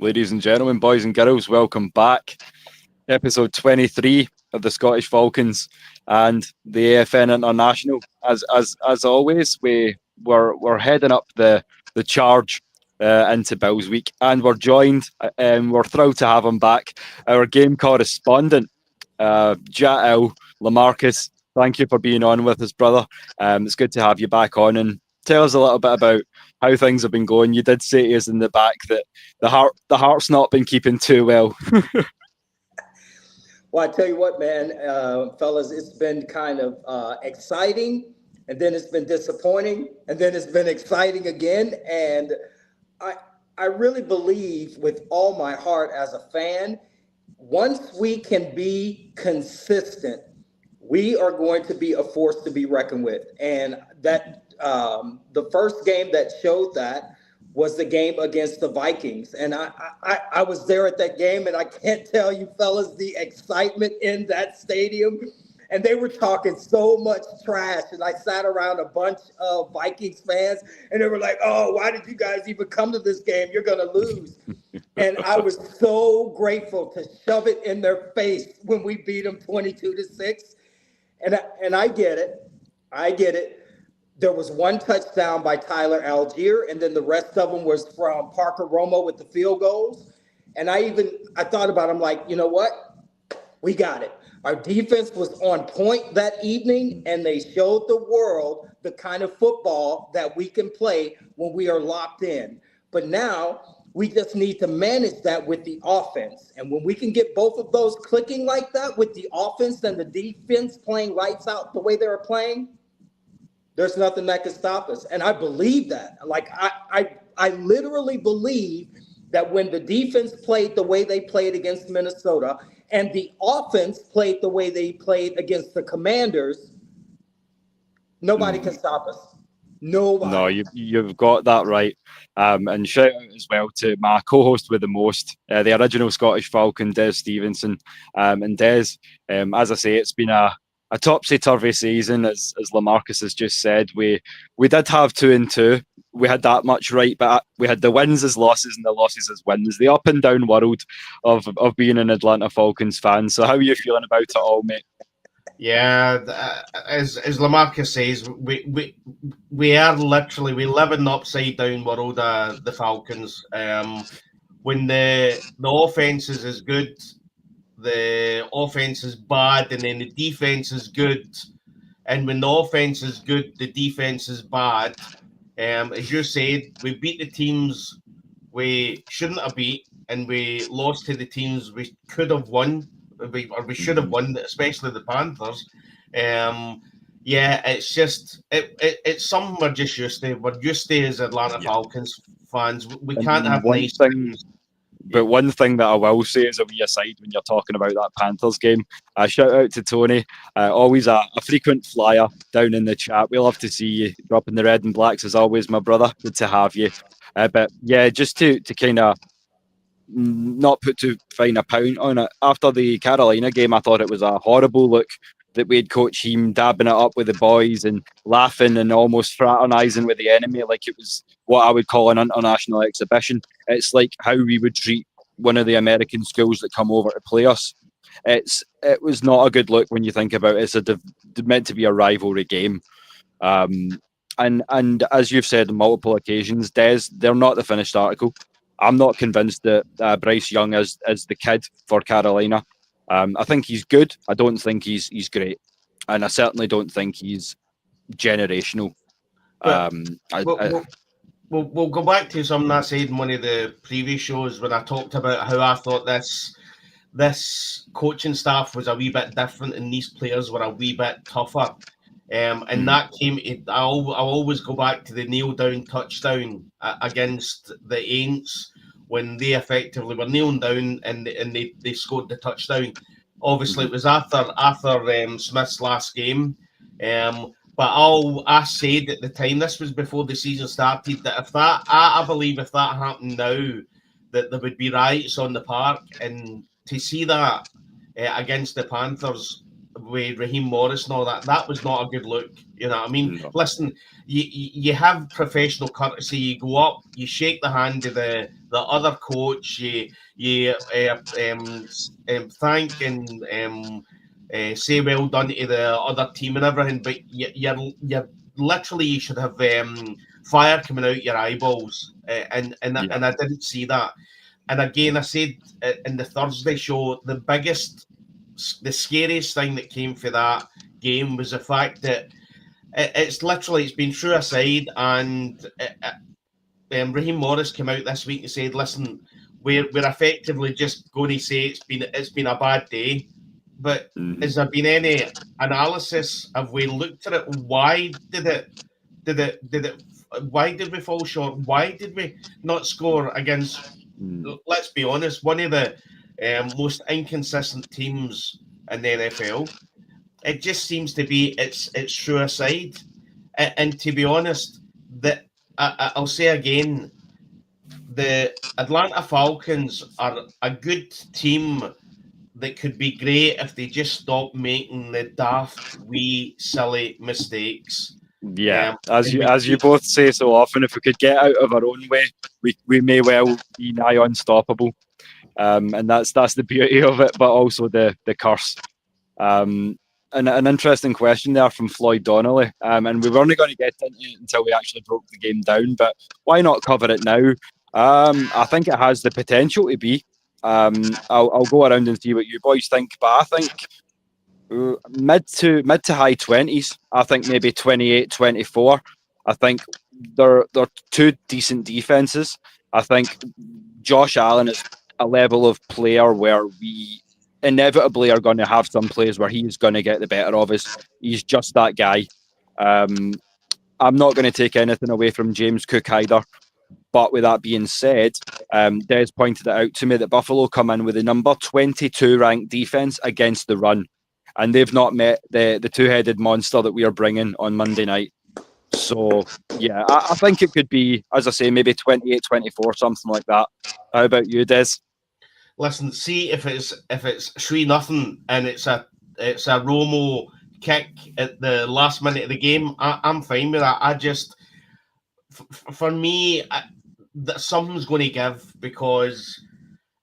Ladies and gentlemen, boys and girls, welcome back. Episode 23 of the Scottish Falcons and the AFN International. As always, we're heading up the charge into Bills Week, and we're joined. We're thrilled to have him back. Our game correspondent, Jael Lamarcus. Thank you for being on with us, brother. It's good to have you back on, and tell us a little bit about how things have been going. You did say to us in the back that the heart's not been keeping too well. Well, I tell you what, man, fellas, it's been kind of exciting, and then it's been disappointing, and then it's been exciting again. And I really believe with all my heart as a fan, once we can be consistent, we are going to be a force to be reckoned with. And that the first game that showed that was the game against the Vikings. And I was there at that game, and I can't tell you fellas the excitement in that stadium. And they were talking so much trash. And I sat around a bunch of Vikings fans, and they were like, oh, why did you guys even come to this game? You're going to lose. And I was so grateful to shove it in their face when we beat them 22-6. And I get it. I get it. There was one touchdown by Tyler Algier, and then the rest of them was from Parker Romo with the field goals. And I thought about it. I'm like, you know what? We got it. Our defense was on point that evening, and they showed the world the kind of football that we can play when we are locked in. But now we just need to manage that with the offense. And when we can get both of those clicking like that with the offense and the defense playing lights out the way they were playing, there's nothing that can stop us. And I believe that. Like, I literally believe that when the defense played the way they played against Minnesota and the offense played the way they played against the Commanders, nobody can stop us. Nobody. No, you've got that right. And shout out as well to my co-host with the most, the original Scottish Falcon, Des Stevenson. And Des, as I say, it's been a topsy-turvy season, as Lamarcus has just said. We did have 2-2. We had that much right, but we had the wins as losses and the losses as wins. The up and down world of being an Atlanta Falcons fan. So how are you feeling about it all, mate? Yeah, as Lamarcus says, we are literally, we live in the upside down world of the Falcons. When the offense is as good, the offense is bad, and then the defense is good. And when the offense is good, the defense is bad. As you said, we beat the teams we shouldn't have beat, and we lost to the teams we could have won, or we should have won, especially the Panthers. Yeah, it's just it's something we're just used to. We're used to as Atlanta Falcons fans. We can't have nice things. But one thing that I will say is a wee aside when you're talking about that Panthers game. Shout out to Tony, always a frequent flyer down in the chat. We love to see you dropping the red and blacks as always, my brother. Good to have you. But yeah, just to kind of not put too fine a pound on it. After the Carolina game, I thought it was a horrible look that we had Coach Heem dabbing it up with the boys and laughing and almost fraternising with the enemy like it was what I would call an international exhibition. It's like how we would treat one of the American schools that come over to play us. It was not a good look when you think about it. It's meant to be a rivalry game. And as you've said on multiple occasions, Des, they're not the finished article. I'm not convinced that Bryce Young is the kid for Carolina. I think he's good. I don't think he's great. And I certainly don't think he's generational. We'll go back to something I said in one of the previous shows when I talked about how I thought this coaching staff was a wee bit different and these players were a wee bit tougher. And that came, I'll always go back to the kneel-down touchdown against the Aints when they effectively were kneeling down and they scored the touchdown. Obviously, it was after Smith's last game. But I said at the time, this was before the season started, that I believe if that happened now, that there would be riots on the park. And to see that against the Panthers, with Raheem Morris and all that. That was not a good look. You know what I mean? No. Listen, you have professional courtesy. You go up, you shake the hand of the other coach. You thank and say well done to the other team and everything. But you're literally, you should have fire coming out your eyeballs, and I didn't see that. And again, I said in the Thursday show, the scariest thing that came for that game was the fact that it's been through a side, and Raheem Morris came out this week and said, "Listen, we're effectively just going to say it's been a bad day." But has there been any analysis? Have we looked at it? Why did it? Why did we fall short? Why did we not score against? Let's be honest, one of the most inconsistent teams in the NFL. It just seems to be it's through a side, and to be honest, that I'll say again, the Atlanta Falcons are a good team that could be great if they just stop making the daft, wee, silly mistakes. Yeah, as you both say so often, if we could get out of our own way, we may well be nigh unstoppable. And that's the beauty of it, but also the curse. And an interesting question there from Floyd Donnelly. And we were only going to get into it until we actually broke the game down, but why not cover it now? I think it has the potential to be. I'll go around and see what you boys think, but I think mid to high 20s. I think maybe 28, 24. I think they're two decent defenses. I think Josh Allen is a level of player where we inevitably are going to have some plays where he's going to get the better of us. He's just that guy. I'm not going to take anything away from James Cook either. But with that being said, Des pointed it out to me that Buffalo come in with the number 22 ranked defense against the run. And they've not met the two-headed monster that we are bringing on Monday night. So, yeah, I think it could be, as I say, maybe 28, 24, something like that. How about you, Des? Listen, see if it's 3-0 and it's a Romo kick at the last minute of the game, I'm fine with that. I just, for me, that something's going to give, because,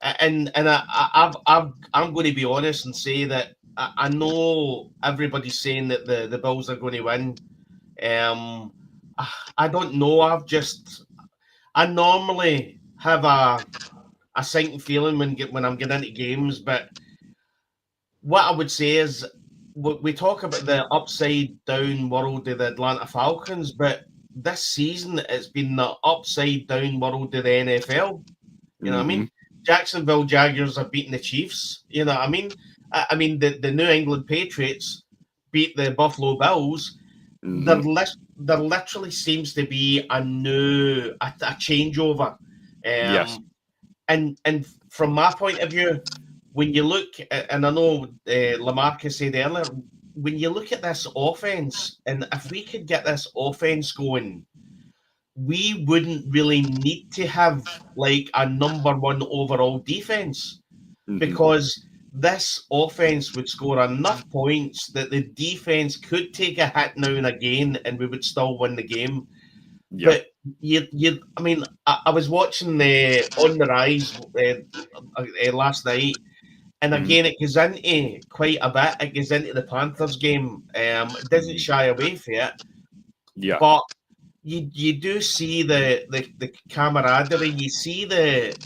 and I'm going to be honest and say that I know everybody's saying that the Bills are going to win. I don't know. I normally have a sinking feeling when I'm getting into games, but what I would say is we talk about the upside down world of the Atlanta Falcons, but this season it's been the upside down world of the NFL. You know what I mean? Jacksonville Jaguars are beating the Chiefs. You know what I mean? I mean the New England Patriots beat the Buffalo Bills. There literally seems to be a changeover. Yes. And from my point of view, when you look, and I know Lamarcus said earlier, when you look at this offense, and if we could get this offense going, we wouldn't really need to have like a number one overall defense, because this offense would score enough points that the defense could take a hit now and again, and we would still win the game. But I mean, I was watching On the Rise last night, and again, it goes into quite a bit. It goes into the Panthers game. It doesn't shy away from it. Yeah. But you do see the camaraderie. You see the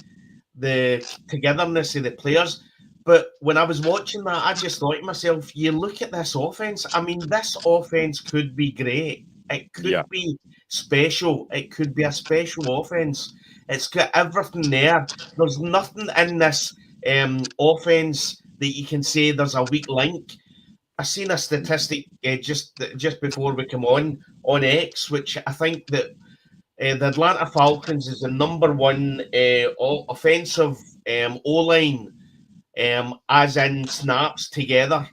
togetherness of the players. But when I was watching that, I just thought to myself, you look at this offense. I mean, this offense could be great. It could be special. It could be a special offense. It's got everything there. There's nothing in this offense that you can say there's a weak link. I seen a statistic just before we come on X, which I think that the Atlanta Falcons is the number one offensive O-line, as in snaps together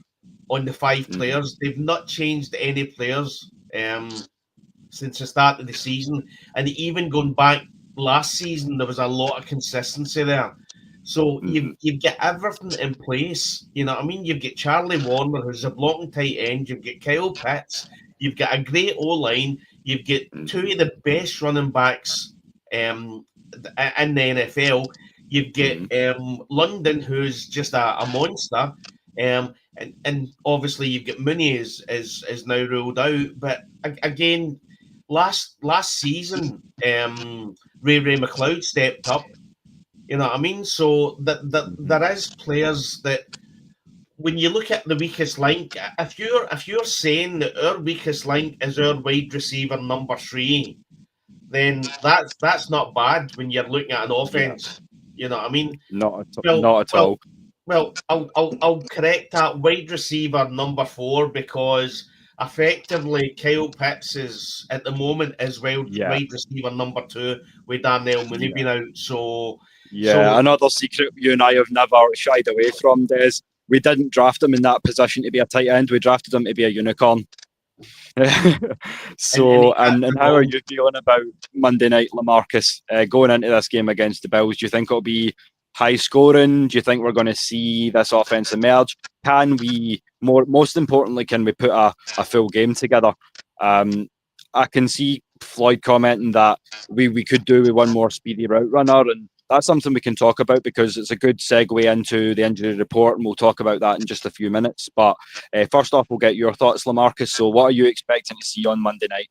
on the 5 players. They've not changed any players since the start of the season. And even going back last season, there was a lot of consistency there. So you've got everything in place. You know what I mean? You've got Charlie Warner, who's a blocking tight end. You've got Kyle Pitts. You've got a great O-line. You've got two of the best running backs in the NFL. You've got London, who's just a monster. And obviously you've got Mooney is now ruled out. But again, last season, Ray McLeod stepped up. You know what I mean? So that there is players that, when you look at the weakest link, if you're saying that our weakest link is our wide receiver number 3, then that's not bad when you're looking at an offense. You know what I mean? Not at all. Well, I'll correct that. Wide receiver number 4, because effectively Kyle Pitts is at the moment as well wide receiver number 2 with Darnell Mooney being out. So another secret you and I have never shied away from, Des. We didn't draft him in that position to be a tight end. We drafted him to be a unicorn. So, and how are you feeling about Monday night, LaMarcus, going into this game against the Bills? Do you think it'll be high scoring? Do you think we're going to see this offense emerge? Can we, most importantly, can we put a full game together? I can see Floyd commenting that we could do with one more speedy route runner, and that's something we can talk about because it's a good segue into the injury report, and we'll talk about that in just a few minutes. But first off, we'll get your thoughts, LaMarcus. So what are you expecting to see on Monday night?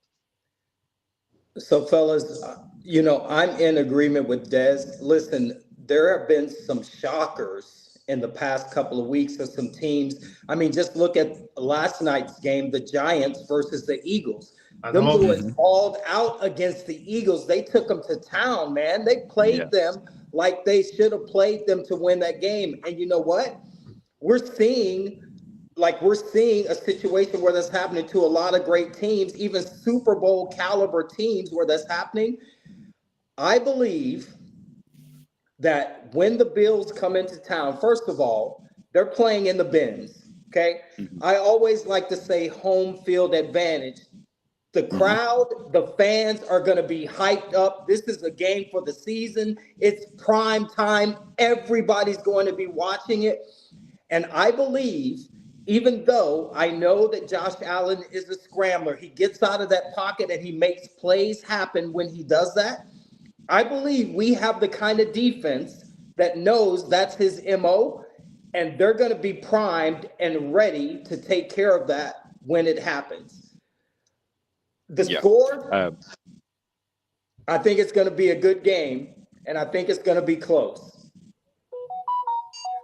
So, fellas, I'm in agreement with Des. Listen, there have been some shockers in the past couple of weeks of some teams. I mean, just look at last night's game, the Giants versus the Eagles. Them boys hauled out against the Eagles. They took them to town, man. They played them like they should have played them to win that game. And you know what? We're seeing a situation where that's happening to a lot of great teams, even Super Bowl caliber teams where that's happening. I believe that when the Bills come into town, first of all, they're playing in the Benz, okay? I always like to say home field advantage. The crowd, the fans are going to be hyped up. This is a game for the season. It's prime time. Everybody's going to be watching it. And I believe, even though I know that Josh Allen is a scrambler, he gets out of that pocket and he makes plays happen when he does that. I believe we have the kind of defense that knows that's his MO, and they're going to be primed and ready to take care of that when it happens. The score, I think it's going to be a good game, and I think it's going to be close.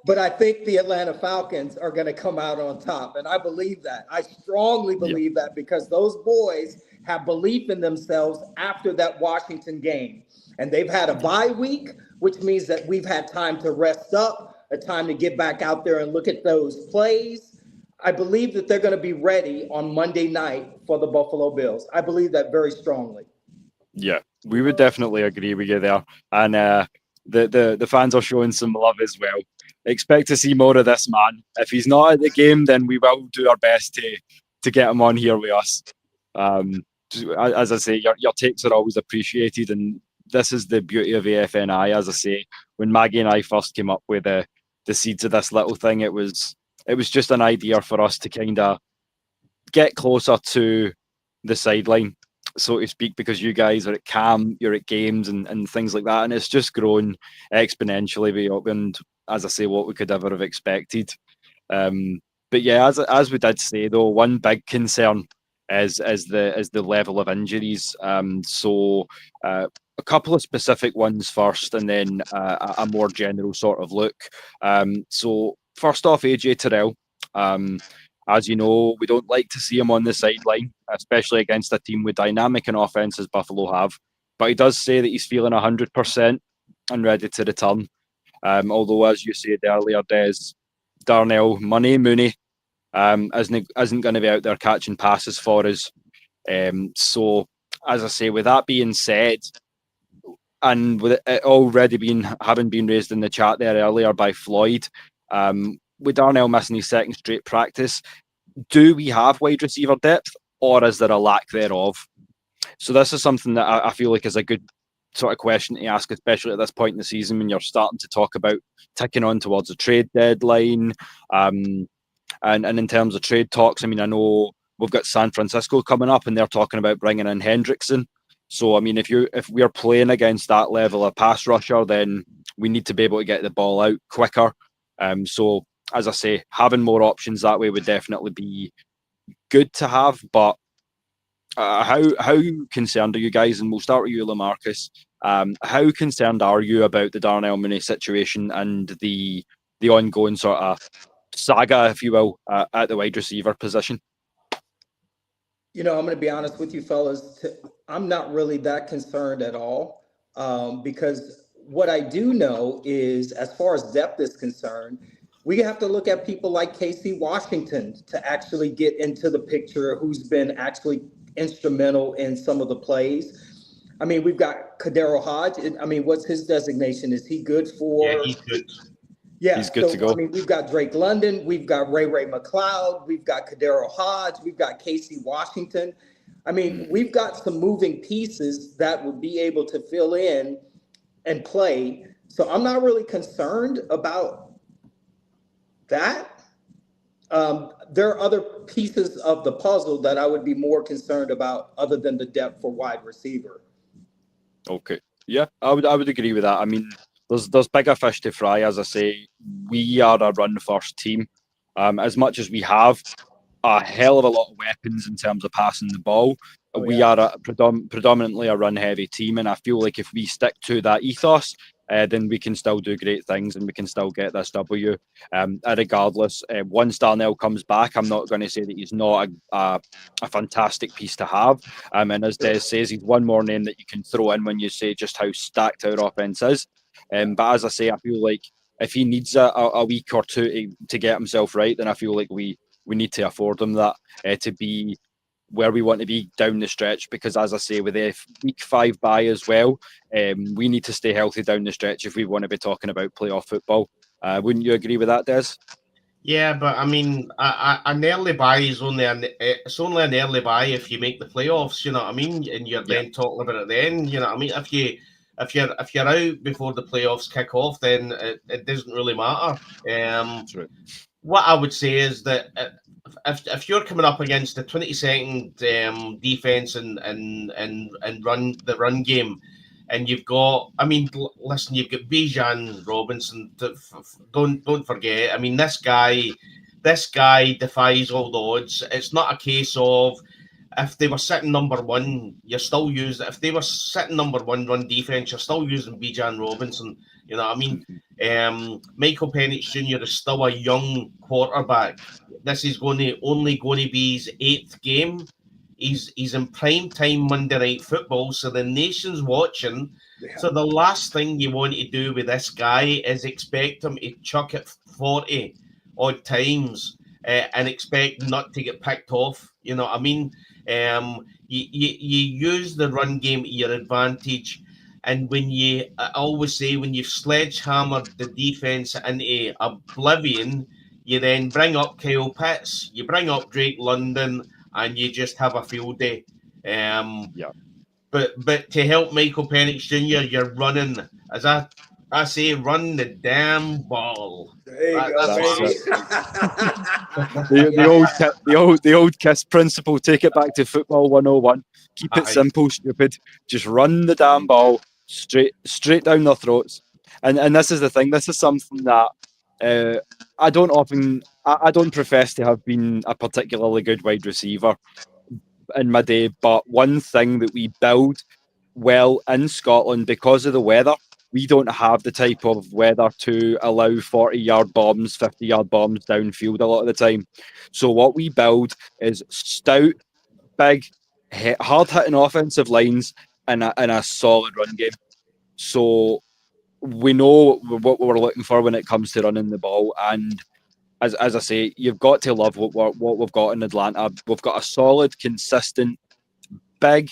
But I think the Atlanta Falcons are going to come out on top, and I believe that. I strongly believe that because those boys have belief in themselves after that Washington game. And they've had a bye week, which means that we've had time to rest up, a time to get back out there and look at those plays. I believe that they're going to be ready on Monday night for the Buffalo Bills. I believe that very strongly. Yeah, we would definitely agree with you there. And the fans are showing some love as well. Expect to see more of this man. If he's not at the game, then we will do our best to get him on here with us. As I say, your takes are always appreciated, and this is the beauty of AFNI. As I say, when Maggie and I first came up with the seeds of this little thing, it was just an idea for us to kind of get closer to the sideline, so to speak, because you guys are at camp, you're at games and things like that, and it's just grown exponentially beyond, as I say, what we could ever have expected. But yeah, as we did say though, one big concern is the level of injuries. So a couple of specific ones first, and then a more general sort of look. So first off, AJ Terrell. As you know, we don't like to see him on the sideline, especially against a team with dynamic and offense as Buffalo have. But he does say that he's feeling 100% and ready to return. Although, as you said earlier, Darnell Mooney isn't going to be out there catching passes for us. So, as I say, with that being said, and with it already having been raised in the chat there earlier by Floyd, with Darnell missing his second straight practice, do we have wide receiver depth, or is there a lack thereof? So this is something that I feel like is a good sort of question to ask, especially at this point in the season when you're starting to talk about ticking on towards a trade deadline. And in terms of trade talks, I mean, I know we've got San Francisco coming up, and they're talking about bringing in Hendrickson. So, I mean, if we're playing against that level of pass rusher, then we need to be able to get the ball out quicker. So, as I say, having more options that way would definitely be good to have. But how concerned are you guys? And we'll start with you, LaMarcus. How concerned are you about the Darnell Mooney situation and the ongoing sort of saga, if you will, at the wide receiver position? I'm going to be honest with you, fellas. I'm not really that concerned at all, because what I do know is, as far as depth is concerned, we have to look at people like Casey Washington to actually get into the picture, who's been actually instrumental in some of the plays. I mean, we've got Kadero Hodge. I mean, what's his designation? Is he good for? Yeah, he's good. Yeah, he's good to go. I mean, we've got Drake London, we've got Ray McLeod, we've got Kadero Hodge, we've got Casey Washington. I mean, we've got some moving pieces that would be able to fill in and play. So I'm not really concerned about that. There are other pieces of the puzzle that I would be more concerned about other than the depth for wide receiver. Okay. Yeah, I would agree with that. I mean, there's bigger fish to fry. As I say, we are a run first team. As much as we have a hell of a lot of weapons in terms of passing the ball, we are a predominantly a run heavy team, and I feel like if we stick to that ethos, then we can still do great things and we can still get this W. Regardless, once Darnell comes back, I'm not going to say that he's not a fantastic piece to have. And as Des says, he's one more name that you can throw in when you say just how stacked our offense is. But as I say, I feel like if he needs a week or two to get himself right, then I feel like we need to afford him that to be where we want to be down the stretch. Because as I say, with the week 5 bye as well, we need to stay healthy down the stretch if we want to be talking about playoff football. Wouldn't you agree with that, Des? Yeah, but I mean, an early bye is only an early bye if you make the playoffs. You know what I mean? And you're then talking about it then. You know what I mean? If you're out before the playoffs kick off, then it doesn't really matter. That's right. What I would say is that if you're coming up against the 22nd defense and run the run game, and you've got, I mean, listen, you've got Bijan Robinson. Don't forget. I mean, this guy defies all the odds. It's not a case of if they were sitting number one, you're still using. If they were sitting number one run defense, you're still using Bijan Robinson. You know what I mean? Michael Penix Jr. is still a young quarterback. This is only going to be his 8th game. He's in prime time Monday Night Football, so the nation's watching. Yeah. So the last thing you want to do with this guy is expect him to chuck it 40 odd times and expect not to get picked off. You know what I mean? You use the run game to your advantage. And I always say, when you've sledgehammered the defense into oblivion, you then bring up Kyle Pitts, you bring up Drake London, and you just have a field day. But to help Michael Penix Jr., you're running, as I say, run the damn ball. There you go, baby. the old KISS principle. Take it back to football 101. Keep it simple, stupid. Just run the damn ball straight down their throats. And this is the thing. This is something that I don't profess to have been a particularly good wide receiver in my day, but one thing that we build well in Scotland, because of the weather, we don't have the type of weather to allow 40-yard bombs, 50-yard bombs downfield a lot of the time. So what we build is stout, big, hard-hitting offensive lines and a solid run game. So we know what we're looking for when it comes to running the ball. And as I say, you've got to love what we've got in Atlanta. We've got a solid, consistent, big,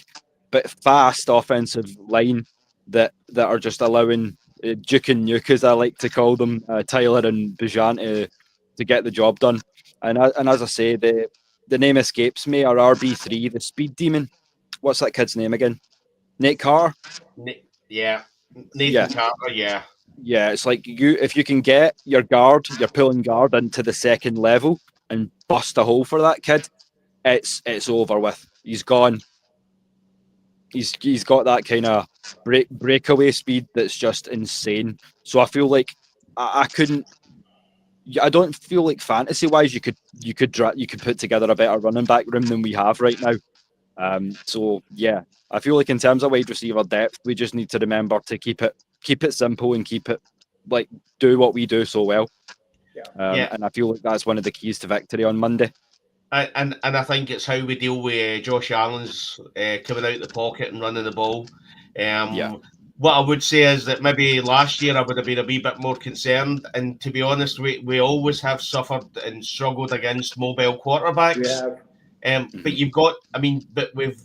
but fast offensive line that are just allowing Duke and Nuke, as I like to call them, Tyler and Bijan, to get the job done. And as I say, the name escapes me, our RB3, the speed demon. What's that kid's name again? Nate Carr? Yeah. Yeah. Nathan Carter, yeah. Yeah, it's like if you can get your pulling guard into the second level and bust a hole for that kid, it's over with. He's gone. He's got that kind of breakaway speed that's just insane. So I feel like I couldn't. I don't feel like fantasy wise you could put together a better running back room than we have right now. So yeah, I feel like in terms of wide receiver depth, we just need to remember to keep it simple and keep it like do what we do so well. Yeah. And I feel like that's one of the keys to victory on Monday. And I think it's how we deal with Josh Allen's coming out the pocket and running the ball. Yeah. What I would say is that maybe last year I would have been a wee bit more concerned. And to be honest, we always have suffered and struggled against mobile quarterbacks. But you've got, I mean, but we've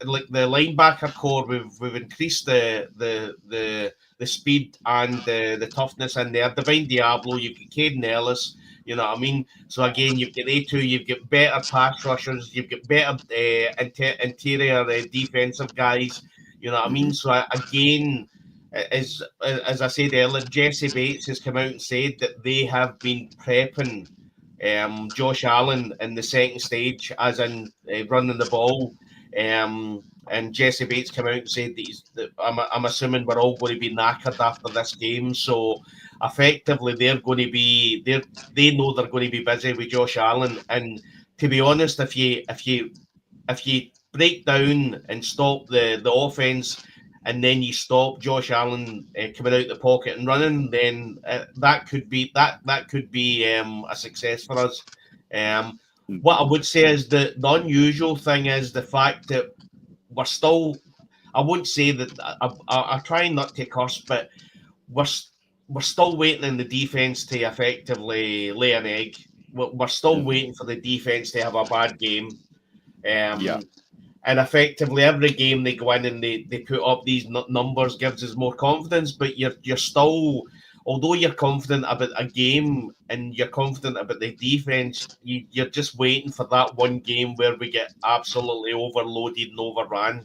like the linebacker core, we've increased the speed and the toughness in there. Divine Diablo, you've got Caden Ellis, you know what I mean? So again, you've got A2, you've got better pass rushers, you've got better interior defensive guys, you know what I mean? So again, as I said earlier, Jesse Bates has come out and said that they have been prepping Josh Allen in the second stage, as in running the ball. And Jesse Bates came out and said that I'm assuming we're all going to be knackered after this game. So effectively, they're going to be they know they're going to be busy with Josh Allen. And to be honest, if you break down and stop the offense, and then you stop Josh Allen coming out the pocket and running, then that could be a success for us. What I would say is the unusual thing is the fact that we're still. I wouldn't say that I try not to curse, but we're still waiting in the defense to effectively lay an egg. We're still waiting for the defense to have a bad game. And effectively, every game they go in and they put up these numbers gives us more confidence. But you're still, although you're confident about a game and you're confident about the defense, you're just waiting for that one game where we get absolutely overloaded and overrun.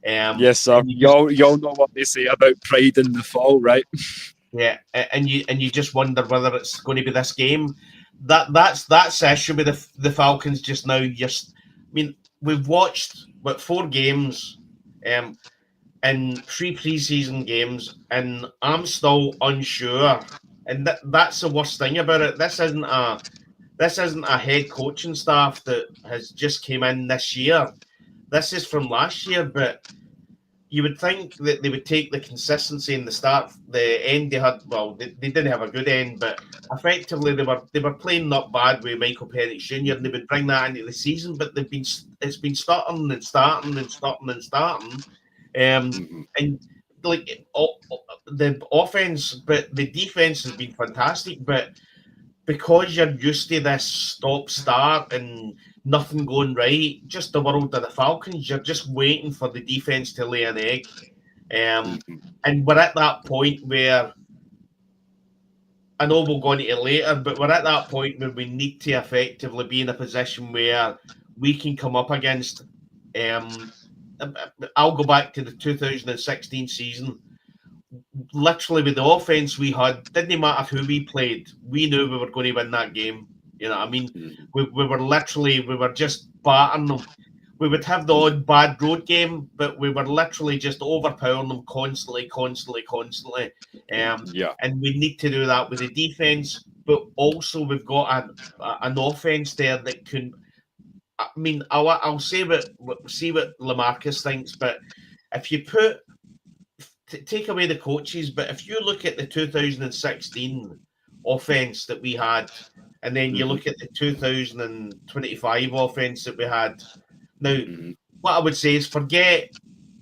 Yes, sir. Y'all know what they say about pride in the fall, right? Yeah, and you just wonder whether it's going to be this game. That's the issue with the Falcons just now. I mean, we've watched 4 games, and 3 preseason games, and I'm still unsure. And that's the worst thing about it. This isn't a head coaching staff that has just came in this year. This is from last year, but you would think that they would take the consistency in the start, the end they had. Well, they didn't have a good end, but effectively they were playing not bad with Michael Penix Jr. and they would bring that into the season. But it's been starting and starting and starting and starting, and like the offense, but the defense has been fantastic. But because you're used to this stop-start and nothing going right, just the world of the Falcons, you're just waiting for the defense to lay an egg. And we're at that point where, I know we'll go into it later, but we're at that point where we need to effectively be in a position where we can come up against, I'll go back to the 2016 season. Literally with the offense we had, didn't matter who we played, we knew we were going to win that game. You know what I mean? We were just battering them. We would have the odd bad road game, but we were literally just overpowering them constantly. And we need to do that with the defense, but also we've got an offense there that can. I mean, I'll see what LaMarcus thinks, but if you take away the coaches, but if you look at the 2016 offense that we had, and then you look at the 2025 offense that we had, now what I would say is forget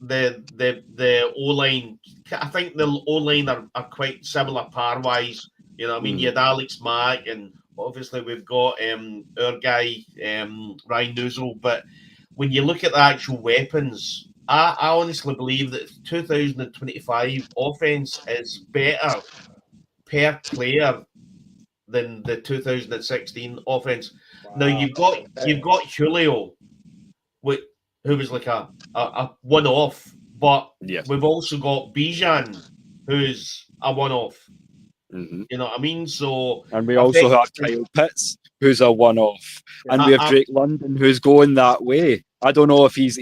the O-line. I think the O-line are quite similar par-wise. You know what I mean? You had Alex Mack, and obviously we've got our guy, Ryan Nuzzel, but when you look at the actual weapons, I honestly believe that 2025 offense is better per player than the 2016 offense. Wow. Now you've got Julio, who was like a one-off, But Yes. we've also got Bijan, who's a one-off. Mm-hmm. You know what I mean? So, and we also have Kyle Pitts, who's a one-off, and we have Drake London, who's going that way. I don't know if he's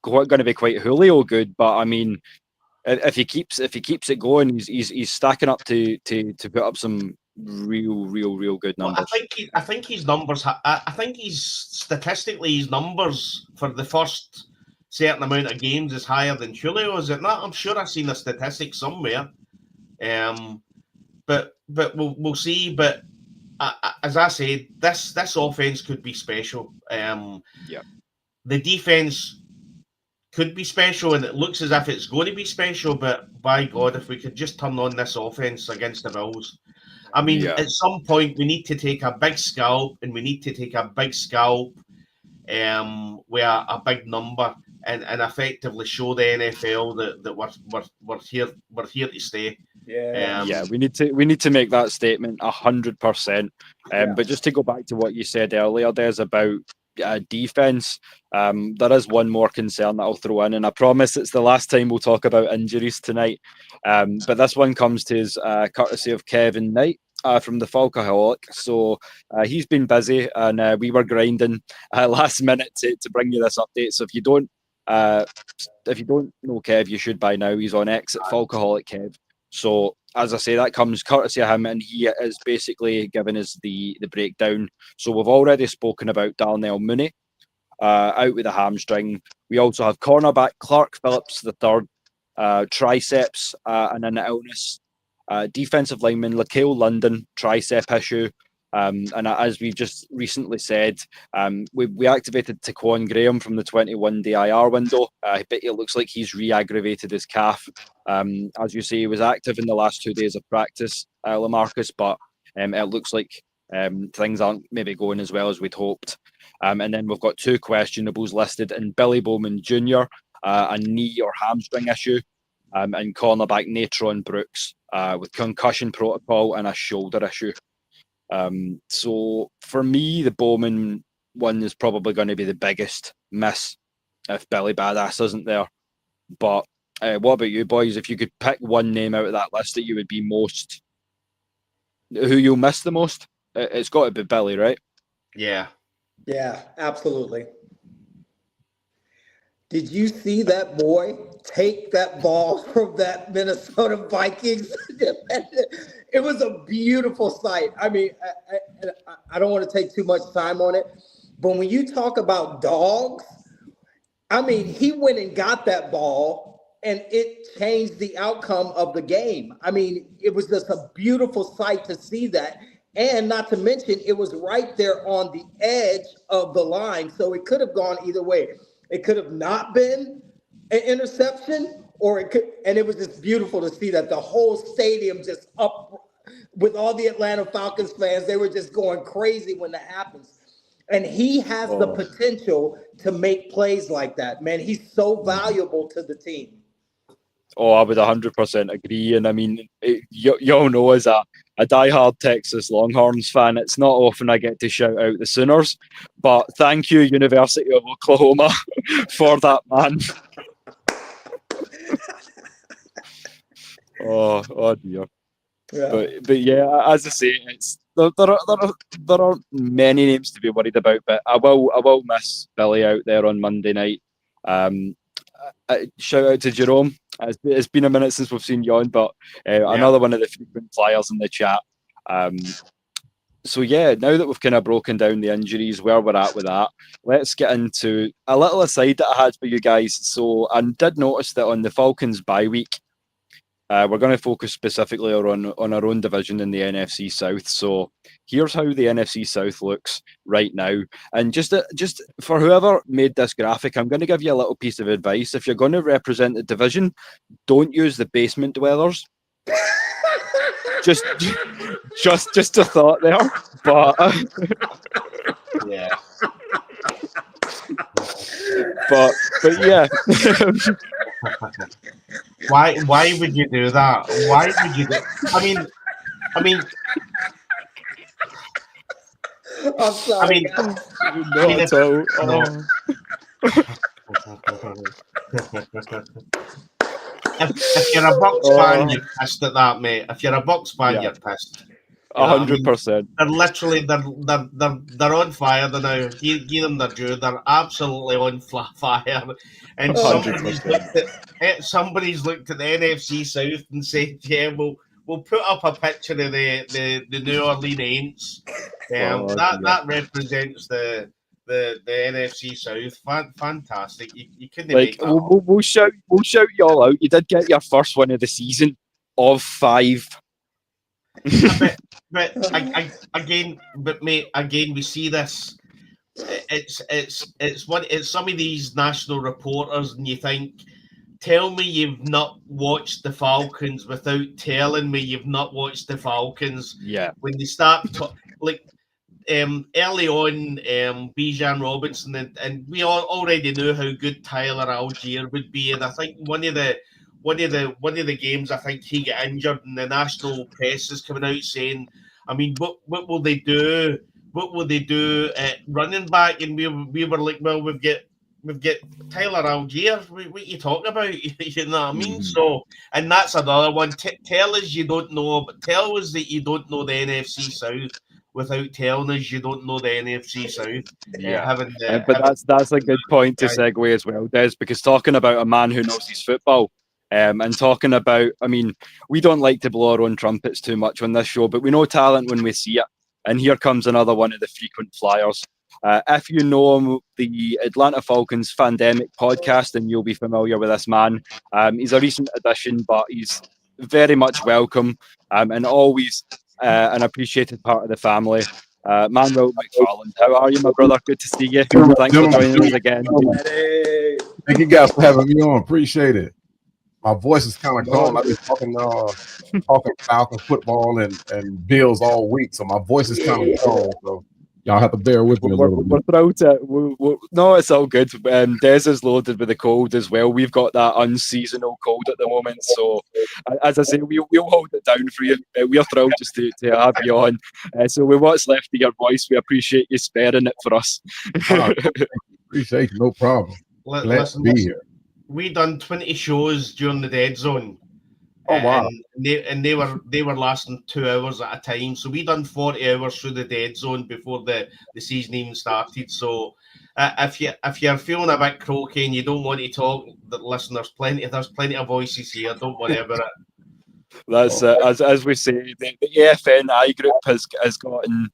going to be quite Julio good, but I mean, if he keeps it going, he's stacking up to put up some real good numbers. I think his numbers. I think statistically his numbers for the first certain amount of games is higher than Julio. Is it not? I'm sure I've seen a statistic somewhere. But we'll see. But as I said, this offense could be special. The defense could be special, and it looks as if it's going to be special. But by God, if we could just turn on this offense against the Bills, I mean, at some point we need to take a big scalp, and we need to take a big scalp with a big number, and effectively show the NFL that we're here to stay. We need to make that statement 100%. But just to go back to what you said earlier, there's about defense. There is one more concern that I'll throw in, and I promise it's the last time we'll talk about injuries tonight. But this one comes to us courtesy of Kevin Knight from the Falcaholic. So he's been busy, and we were grinding last minute to bring you this update. So if you don't know Kev, you should by now. He's on X at Falcaholic Kev. So, as I say, that comes courtesy of him, and he is basically giving us the breakdown. So, we've already spoken about Darnell Mooney out with a hamstring. We also have cornerback Clark Phillips III, triceps and an illness. Defensive lineman Laquale London, tricep issue. And as we just recently said, we activated Taquan Graham from the 21-day IR window. But it looks like he's re-aggravated his calf. As you say, he was active in the last 2 days of practice, Lamarcus, but it looks like things aren't maybe going as well as we'd hoped. And then we've got 2 questionables listed in Billy Bowman Jr., a knee or hamstring issue, and cornerback Natron Brooks with concussion protocol and a shoulder issue. So for me, the Bowman one is probably going to be the biggest miss if Billy Badass isn't there. But what about you boys? If you could pick one name out of that list that you would be who you'll miss the most, it's got to be Billy, right? Yeah, absolutely. Did you see that boy take that ball from that Minnesota Vikings? It was a beautiful sight. I mean, I don't want to take too much time on it, but when you talk about dogs, I mean, he went and got that ball, and it changed the outcome of the game. I mean, it was just a beautiful sight to see that. And not to mention, it was right there on the edge of the line, so it could have gone either way. It could have not been an interception, or it could, and it was just beautiful to see that the whole stadium just up with all the Atlanta Falcons fans. They were just going crazy when that happens. And he has the potential to make plays like that, man. He's so valuable to the team. Oh, I would 100% agree. And I mean, you all know, as a diehard Texas Longhorns fan, it's not often I get to shout out the Sooners. But thank you, University of Oklahoma, for that, man. Oh dear. Yeah. But yeah, as I say, there are many names to be worried about, but I will miss Billy out there on Monday night. Shout out to Jerome. It's been a minute since we've seen you on, but another one of the frequent flyers in the chat. So yeah, now that we've kind of broken down the injuries, where we're at with that, let's get into a little aside that I had for you guys. So I did notice that on the Falcons bye week, we're going to focus specifically on our own division in the NFC South. So here's how the NFC South looks right now. And just for whoever made this graphic, I'm going to give you a little piece of advice. If you're going to represent the division, don't use the basement dwellers. just a thought there. But yeah. But yeah. Why would you do that? Why would you do? I mean. I'm sorry. If you're a Bucks fan, you're pissed at that, mate. If you're a Bucks fan, you're pissed. You know what I mean? 100%. They're literally they're on fire. They're now. Give them their due. They're absolutely on fire. And 100%. somebody's looked at the NFC South and said, "Yeah, we'll put up a picture of the New Orleans Saints. That represents the NFC South. Fantastic. You couldn't Like make that. we'll shout you all out. You did get your first win of the season of 5. But mate, again, we see this. It's some of these national reporters, and you think, tell me you've not watched the Falcons without telling me you've not watched the Falcons. Yeah. When they start early on, Bijan Robinson, and we all already knew how good Tyler Algier would be, and I think one of the games, I think he got injured, and the national press is coming out saying, I mean, what will they do? What will they do at running back? And we were like, well, we've got Tyler Algier. What are you talking about? You know what I mean? So, and that's another one. Tell us you don't know, but tell us that you don't know the NFC South without telling us you don't know the NFC South. Yeah, but that's a good point to segue as well, Des, because talking about a man who knows his football, and talking about, I mean, we don't like to blow our own trumpets too much on this show, but we know talent when we see it. And here comes another one of the frequent flyers. If you know the Atlanta Falcons Fandemic podcast, then you'll be familiar with this man. He's a recent addition, but he's very much welcome and always an appreciated part of the family. Manuel McFarland, how are you, my brother? Good to see you. Thanks for joining us again. Thank you guys for having me on. Appreciate it. My voice is kind of gone. I've been talking Falcon football and Bills all week, so my voice is kind of gone. So y'all have to bear with me a little bit. We're thrilled to. No, it's all good. Des is loaded with a cold as well. We've got that unseasonal cold at the moment. So, as I say, we'll hold it down for you. We're thrilled just to have you on. So, with what's left of your voice, we appreciate you sparing it for us. Appreciate you. No problem. Glad to be here. We done 20 shows during the Dead Zone. Oh wow! And they were lasting 2 hours at a time. So we done 40 hours through the Dead Zone before the season even started. So if you're feeling a bit croaky and you don't want to talk, listen, there's plenty of voices here. Don't worry about it. That's as we say, the AFNI group has gotten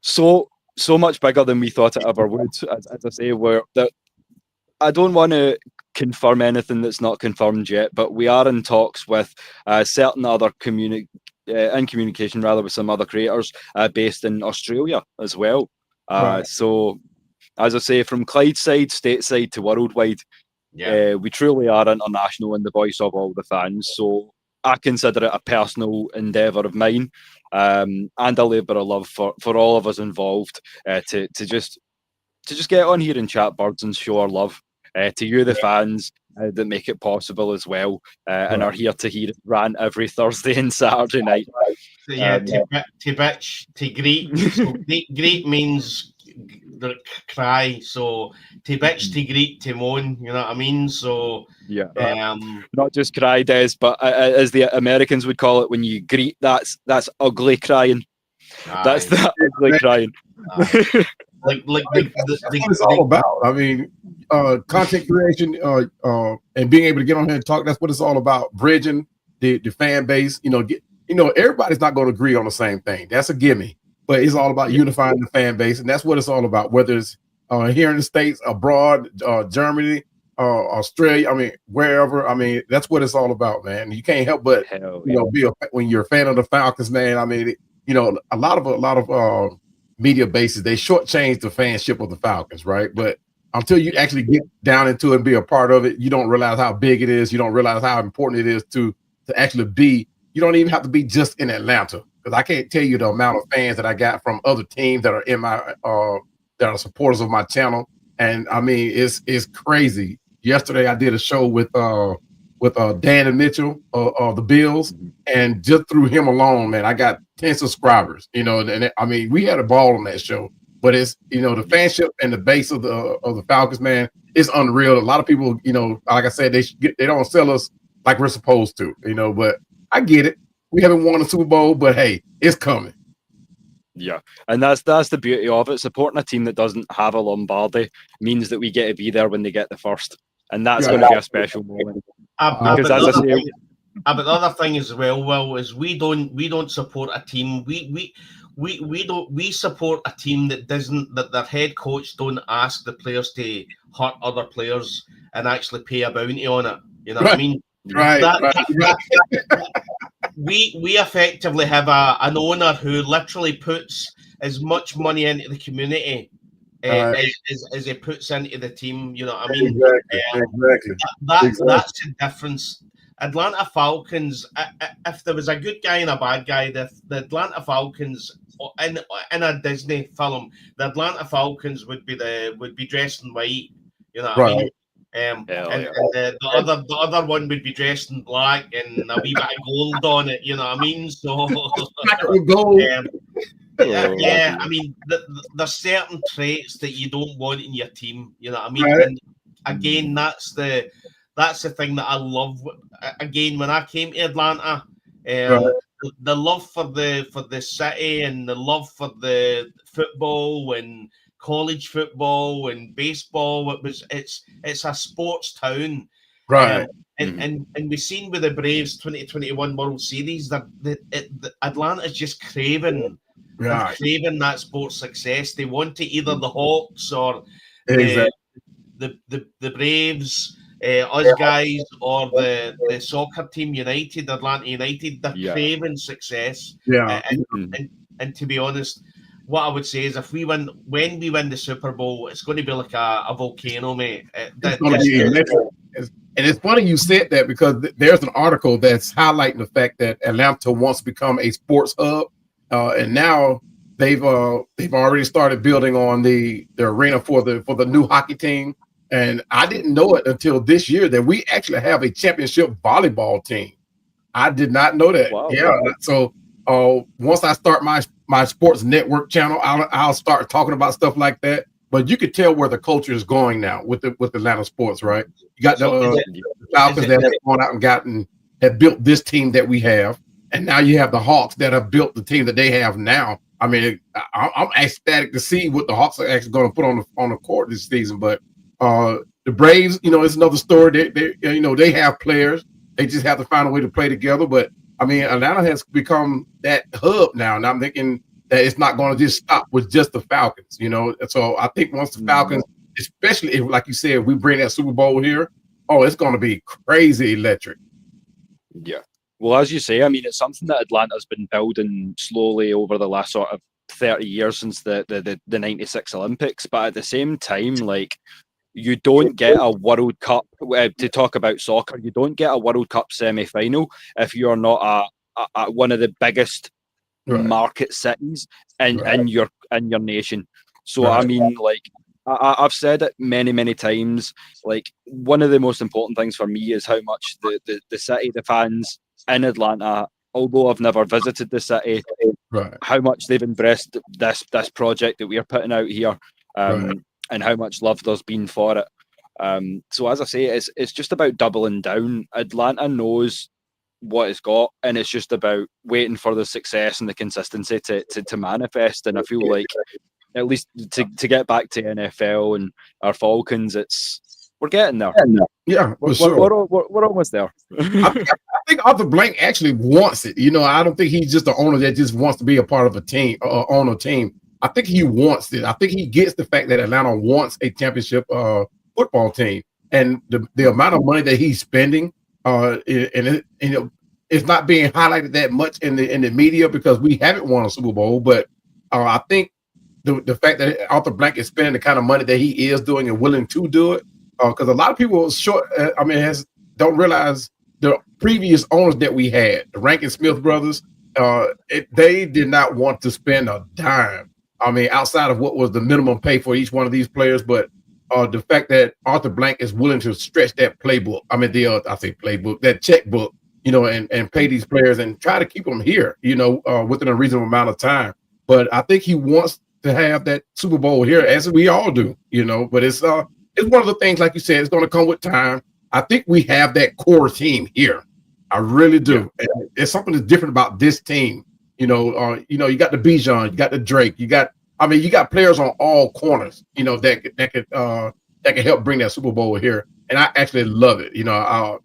so much bigger than we thought it ever would. As I say, I don't want to confirm anything that's not confirmed yet, but we are in talks with certain other in communication rather with some other creators based in Australia as well. Right. So, as I say, from Clydeside, stateside to worldwide, we truly are international and the voice of all the fans. So I consider it a personal endeavour of mine and a labour of love for all of us involved to just get on here and chat birds and show our love. To you, the fans that make it possible as well, and are here to hear it rant every Thursday and Saturday night. To bitch, to greet. So greet means cry. So to bitch, to greet, to moan. You know what I mean? So not just cry, Des, but as the Americans would call it, when you greet, that's ugly crying. That's the ugly crying. Like that's what it's all about. I mean, content creation and being able to get on here and talk. That's what it's all about. Bridging the fan base. Everybody's not going to agree on the same thing. That's a gimme. But it's all about unifying the fan base, and that's what it's all about. Whether it's here in the States, abroad, Germany, Australia. I mean, wherever. I mean, that's what it's all about, man. You can't help but when you're a fan of the Falcons, man. I mean, a lot of media bases, they shortchange the fanship of the Falcons, right? But until you actually get down into it and be a part of it, you don't realize how big it is. You don't realize how important it is to actually be. You don't even have to be just in Atlanta, because I can't tell you the amount of fans that I got from other teams that are in my that are supporters of my channel. And I mean, it's crazy. Yesterday I did a show with Dan and Mitchell of the Bills, and just through him alone, man, I got 10 subscribers. And I mean, we had a ball on that show. but it's the fanship and the base of the Falcons, man, it's unreal. A lot of people, like I said, they don't sell us like we're supposed to, but I get it. We haven't won a Super Bowl, but hey, it's coming. Yeah, and that's the beauty of it. Supporting a team that doesn't have a Lombardi means that we get to be there when they get the first, and that's going to be a special moment. But the other thing as well, Will, is we don't support a team. We support a team that their head coach don't ask the players to hurt other players and actually pay a bounty on it. You know what I mean? Right. We effectively have an owner who literally puts as much money into the community as he puts into the team. You know what I mean? Exactly. That's the difference. Atlanta Falcons. If there was a good guy and a bad guy, the Atlanta Falcons in a Disney film, the Atlanta Falcons would be dressed in white. You know what I mean? And the other one would be dressed in black and a wee bit of gold on it. You know what I mean? So gold. Yeah, I mean, there's certain traits that you don't want in your team. You know what I mean? Right. And again, that's the thing that I love. Again, when I came to Atlanta, the love for the city and the love for the football and college football and baseball, it's a sports town, right? And we've seen with the Braves 2021 World Series that Atlanta's just craving that sports success. They want to either the Hawks or the Braves, us guys, or the soccer team United, Atlanta United. They're craving success. And to be honest, what I would say is when we win the Super Bowl, it's going to be like a volcano, mate. It's going to be electric. And it's funny you said that because there's an article that's highlighting the fact that Atlanta wants to become a sports hub, and now they've already started building on the arena for the new hockey team. And I didn't know it until this year that we actually have a championship volleyball team. I did not know that. Wow. Yeah. So once I start my sports network channel, I'll start talking about stuff like that. But you could tell where the culture is going now with Atlanta sports, right? You got the Falcons that have gone out and have built this team that we have, and now you have the Hawks that have built the team that they have now. I mean, I'm ecstatic to see what the Hawks are actually going to put on the court this season. But the Braves, it's another story. They have players. They just have to find a way to play together. But I mean, Atlanta has become that hub now, and I'm thinking that it's not going to just stop with just the Falcons, So I think once the Falcons, especially if, like you said, we bring that Super Bowl here, it's going to be crazy electric. Yeah. Well, as you say, I mean, it's something that Atlanta's been building slowly over the last sort of 30 years since the 96 Olympics. But at the same time, like, you don't get a World Cup, to talk about soccer, you don't get a World Cup semi-final if you're not a one of the biggest market cities in your nation. So I mean, like, I've said it many times, like, one of the most important things for me is how much the city, the fans in Atlanta, although I've never visited the city, how much they've embraced this project that we're putting out here, and how much love there's been for it. So as I say, it's just about doubling down. Atlanta knows what it's got, and it's just about waiting for the success and the consistency to manifest. And I feel like, at least to get back to NFL and our Falcons, we're getting there. Yeah, we're almost there. I think Arthur Blank actually wants it. I don't think he's just an owner that just wants to be a part of a team, on a team. I think he wants it. I think he gets the fact that Atlanta wants a championship football team, and the amount of money that he's spending, it's not being highlighted that much in the media because we haven't won a Super Bowl. But I think the fact that Arthur Blank is spending the kind of money that he is doing and willing to do it, because a lot of people don't realize the previous owners that we had, the Rankin Smith brothers, they did not want to spend a dime. I mean, outside of what was the minimum pay for each one of these players, but the fact that Arthur Blank is willing to stretch that playbook, that checkbook, and pay these players and try to keep them here, within a reasonable amount of time. But I think he wants to have that Super Bowl here, as we all do, but it's one of the things, like you said, it's going to come with time. I think we have that core team here. I really do. Yeah. And there's something that's different about this team. You got the Bijan, you got the Drake, you got players on all corners, that can help bring that Super Bowl here. And I actually love it. I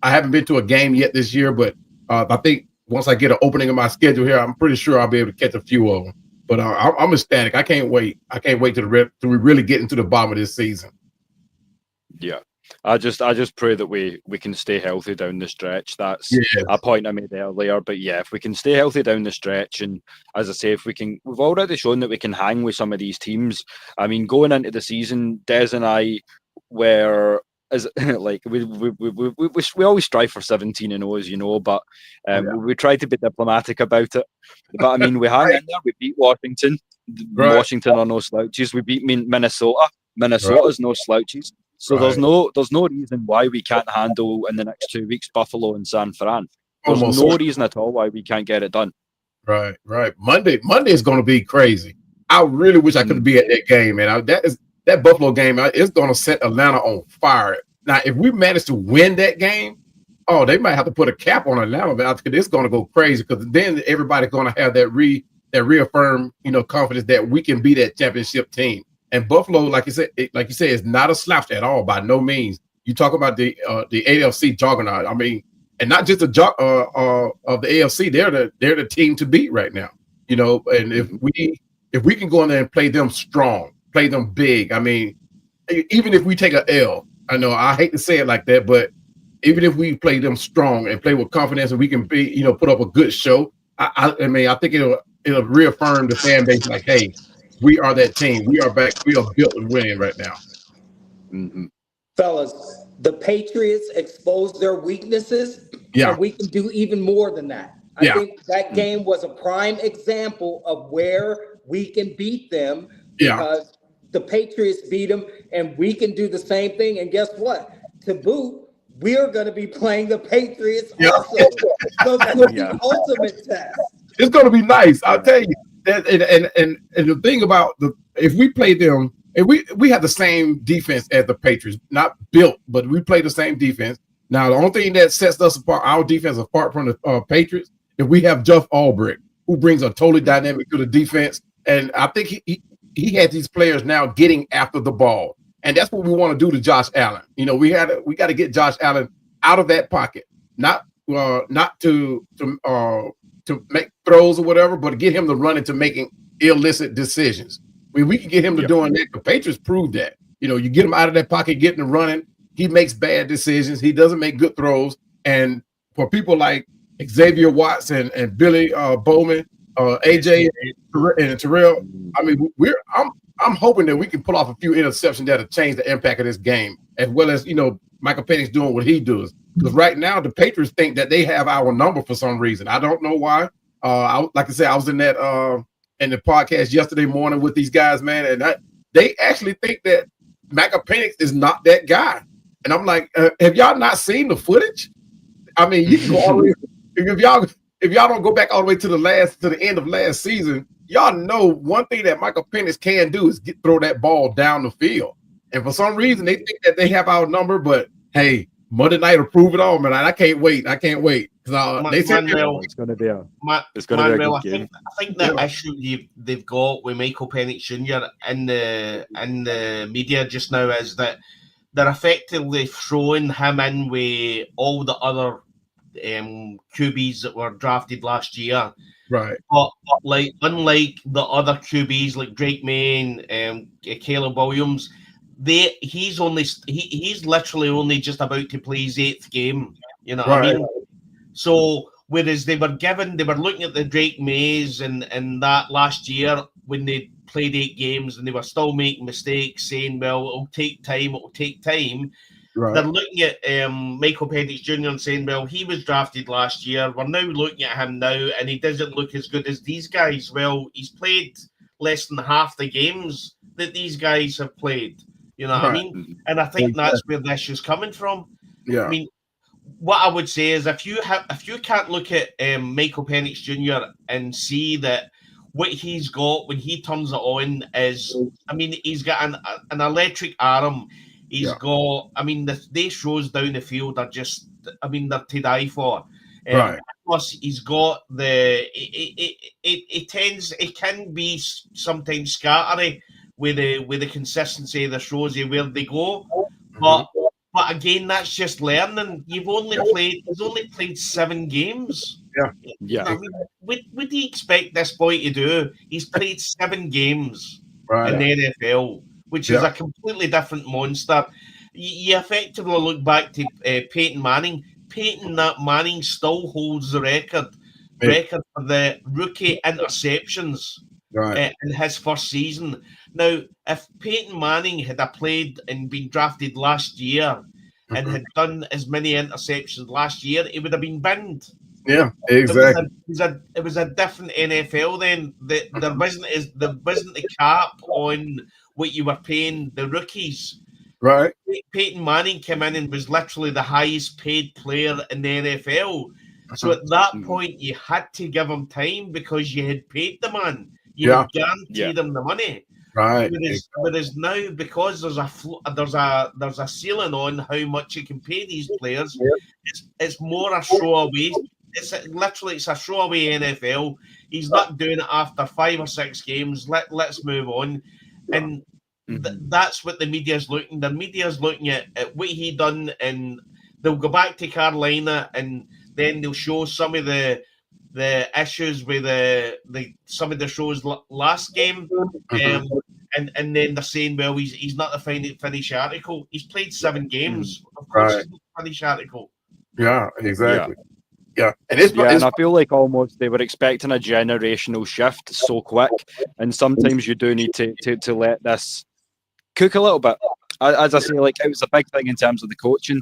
haven't been to a game yet this year, but I think once I get an opening of my schedule here, I'm pretty sure I'll be able to catch a few of them. But I'm ecstatic. I can't wait. I can't wait till we really get into the bottom of this season. Yeah. I just pray that we can stay healthy down the stretch. That's a point I made earlier. But yeah, if we can stay healthy down the stretch, and as I say, we've already shown that we can hang with some of these teams. I mean, going into the season, Des and I were as like we always strive for 17-0, as you know, but we try to be diplomatic about it. But I mean, we hang in there. We beat Washington. Right. Washington are no slouches. We beat Minnesota. Minnesota's no slouches. So there's no reason why we can't handle in the next 2 weeks Buffalo and San Fran. There's no reason at all why we can't get it done. Right. Monday is going to be crazy. I really wish I could be at that game, man. That Buffalo game is going to set Atlanta on fire. Now, if we manage to win that game, they might have to put a cap on Atlanta, but it's going to go crazy, because then everybody's going to have that reaffirmed, confidence that we can be that championship team. And Buffalo, like you said, is not a slouch at all, by no means. You talk about the AFC juggernaut. I mean, and not just of the AFC, they're the team to beat right now. And if we can go in there and play them strong, play them big. I mean, even if we take an L, I know I hate to say it like that, but even if we play them strong and play with confidence, and we can be, put up a good show, I think it'll reaffirm the fan base, like, hey, we are that team. We are back. We are built and winning right now. Mm-hmm. Fellas, the Patriots exposed their weaknesses, and we can do even more than that. I think that game was a prime example of where we can beat them, because the Patriots beat them, and we can do the same thing. And guess what? To boot, we're going to be playing the Patriots also. So it's going to be the ultimate test. It's going to be nice. I'll tell you. And the thing about if we play them, and we have the same defense as the Patriots, not built, but we play the same defense. Now, the only thing that sets us apart, our defense apart from the Patriots, is we have Jeff Albrecht, who brings a totally dynamic to the defense. And I think he had these players now getting after the ball. And that's what we want to do to Josh Allen. We got to get Josh Allen out of that pocket, not to make throws or whatever, but to get him to run into making illicit decisions. I mean, we can get him to doing that. The Patriots proved that. You get him out of that pocket, get him running. He makes bad decisions. He doesn't make good throws. And for people like Xavier Watts and Billy Bowman, AJ and Terrell, I mean, I'm hoping that we can pull off a few interceptions that'll change the impact of this game, as well as Michael Penix doing what he does. Because right now the Patriots think that they have our number for some reason. I don't know why. Like I said, I was in that in the podcast yesterday morning with these guys, man, and they actually think that Michael Penix is not that guy. And I'm like, have y'all not seen the footage? I mean, you can go all the way. If y'all don't go back all the way to the end of last season, y'all know one thing that Michael Penix can do is throw that ball down the field. And for some reason, they think that they have our number, but hey, Monday night will prove it all, man. I can't wait. They said it's going to be a good game. I think the issue they've got with Michael Penix Jr. in the media just now is that they're effectively throwing him in with all the other QBs that were drafted last year. Right. But unlike the other QBs like Drake May and Caleb Williams, he's literally only just about to play his 8th game. You know what I mean? So whereas they were looking at the Drake Mays and that last year when they played 8 games and they were still making mistakes, saying, well, it'll take time. Right. They're looking at Michael Penix Jr. and saying, well, he was drafted last year. We're now looking at him now, and he doesn't look as good as these guys. Well, he's played less than half the games that these guys have played. You know what I mean? And I think that's where the issue's coming from. Yeah. I mean, what I would say is if you can't look at Michael Penix Jr. and see that what he's got when he turns it on is, I mean, he's got an electric arm. He's got, I mean, they shows down the field are just, I mean, they're to die for. Right. Plus, he's got it can be sometimes scattery with the consistency of the shows where they go. But again, that's just learning. He's only played 7 games. Yeah. I mean, what do you expect this boy to do? He's played 7 games in the NFL, which is a completely different monster. You effectively look back to Peyton Manning. Manning still holds the record for the rookie interceptions in his first season. Now, if Peyton Manning had played and been drafted last year and had done as many interceptions last year, he would have been binned. Yeah, exactly. It was a different NFL then. There wasn't a cap on what you were paying the rookies. Right. Peyton Manning came in and was literally the highest paid player in the NFL. So at that point, you had to give him time because you had paid the man. You had guaranteed him the money. Right. Whereas now, because there's a ceiling on how much you can pay these players, it's more a show away. It's a show away NFL. He's not doing it after 5 or 6 games. Let's move on. And that's what the media's looking. The media's looking at what he done, and they'll go back to Carolina, and then they'll show some of the issues with some of the shows last game, and then they're saying, well, he's not the finish article. He's played 7 games. Of course, he's not the finish article. Yeah, exactly. Yeah, and I feel like almost they were expecting a generational shift so quick, and sometimes you do need to let this cook a little bit. As I say, like, it was a big thing in terms of the coaching.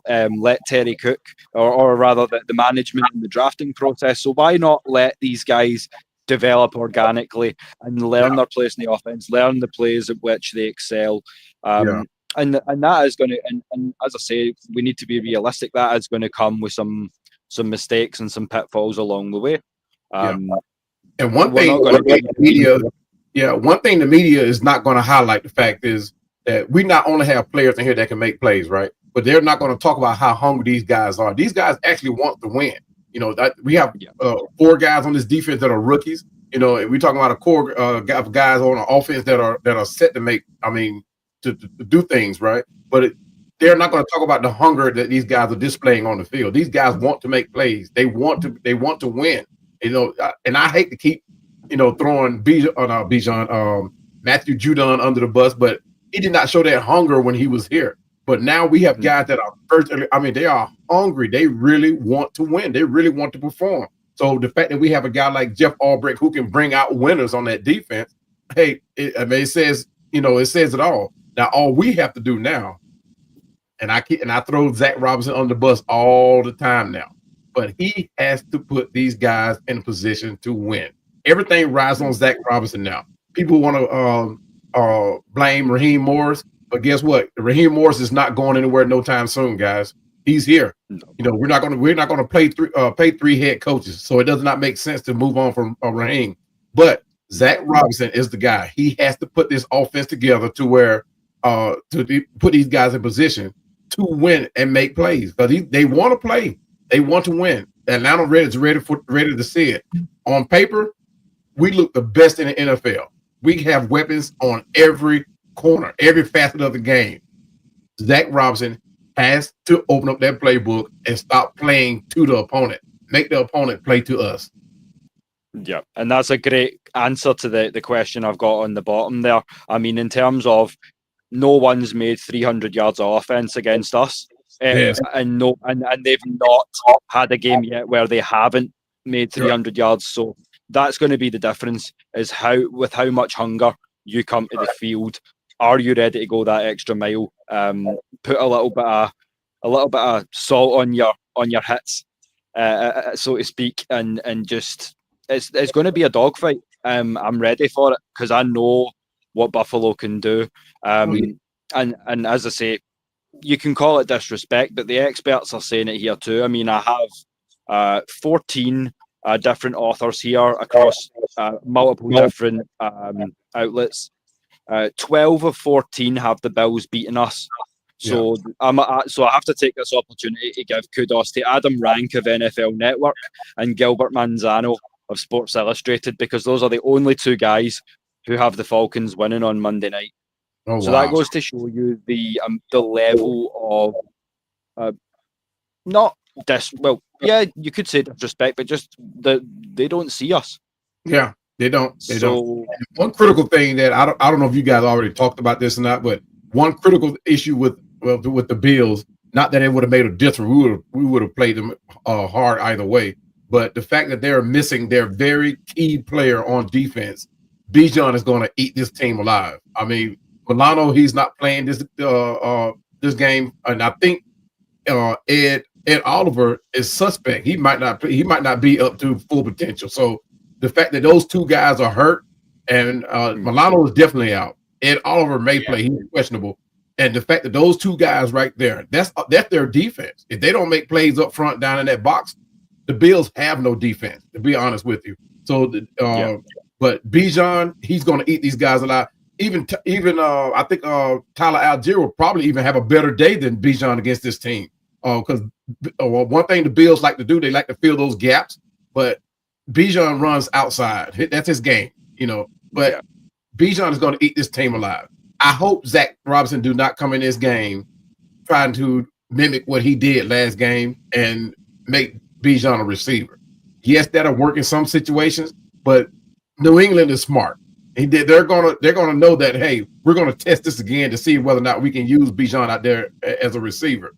Let Terry cook, or rather the management and the drafting process. So why not let these guys develop organically and learn their place in the offense, learn the plays at which they excel. And that is going to, and as I say, we need to be realistic. That is going to come with some mistakes and some pitfalls along the way. And one thing the media is not going to highlight the fact is that we not only have players in here that can make plays, right? But they're not going to talk about how hungry these guys are. These guys actually want to win. You know, that we have 4 guys on this defense that are rookies. You know, we're talking about a core of guys on the offense that are set to make, to do things, right? But they're not going to talk about the hunger that these guys are displaying on the field. These guys want to make plays. They want to win. You know, and I hate to keep, throwing Matthew Judon under the bus, but he did not show that hunger when he was here. But now we have guys that are they are hungry. They really want to win. They really want to perform. So the fact that we have a guy like Jeff Albrecht who can bring out winners on that defense, hey, it says it all. Now all we have to do now, and I throw Zach Robinson on the bus all the time now, but he has to put these guys in a position to win. Everything rides on Zach Robinson now. People want to blame Raheem Morris, but guess what? Raheem Morris is not going anywhere no time soon, guys. He's here. We're not going to pay 3 head coaches, so it does not make sense to move on from Raheem. But Zach Robinson is the guy. He has to put this offense together to where to put these guys in position to win and make plays, because they want to play. They want to win. Atlanta Red is ready to see it. On paper, we look the best in the NFL. We have weapons on every corner, every facet of the game. Zach Robinson has to open up that playbook and stop playing to the opponent. Make the opponent play to us. Yeah, and that's a great answer to the question I've got on the bottom there. I mean, in terms of no one's made 300 yards of offense against us. Yes. And they've not had a game yet where they haven't made 300 yards. So that's going to be the difference, is how much hunger you come to the field. Are you ready to go that extra mile? Put a little bit of salt on your hits, so to speak, and just it's going to be a dogfight. I'm ready for it because I know what Buffalo can do. And as I say, you can call it disrespect, but the experts are saying it here too. I mean, I have 14 different authors here across multiple different outlets. 12 of 14 have the Bills beating us. So so I have to take this opportunity to give kudos to Adam Rank of NFL Network and Gilbert Manzano of Sports Illustrated, because those are the only two guys who have the Falcons winning on Monday night. Oh, So wow. that goes to show you the level of not you could say disrespect, but just they don't see us. Yeah, they don't. They So don't. One critical thing that I don't know if you guys already talked about this or not, but one critical issue with the Bills, not that it would have made a difference. We would have played them hard either way. But the fact that they're missing their very key player on defense, Bijan is going to eat this team alive. I mean, Milano, he's not playing this game, and I think Ed Oliver is suspect. He might not be up to full potential. So the fact that those two guys are hurt, and Milano is definitely out. Ed Oliver may play; he's questionable. And the fact that those two guys right there, that's their defense. If they don't make plays up front down in that box, the Bills have no defense, to be honest with you. So, but Bijan, he's going to eat these guys alive. Even I think Tyler Algier will probably even have a better day than Bijan against this team. Because one thing the Bills like to do, they like to fill those gaps. But Bijan runs outside. That's his game, But Bijan is going to eat this team alive. I hope Zach Robinson do not come in this game trying to mimic what he did last game and make Bijan a receiver. Yes, that'll work in some situations, but New England is smart. They're gonna know that, hey, we're gonna test this again to see whether or not we can use Bijan out there as a receiver.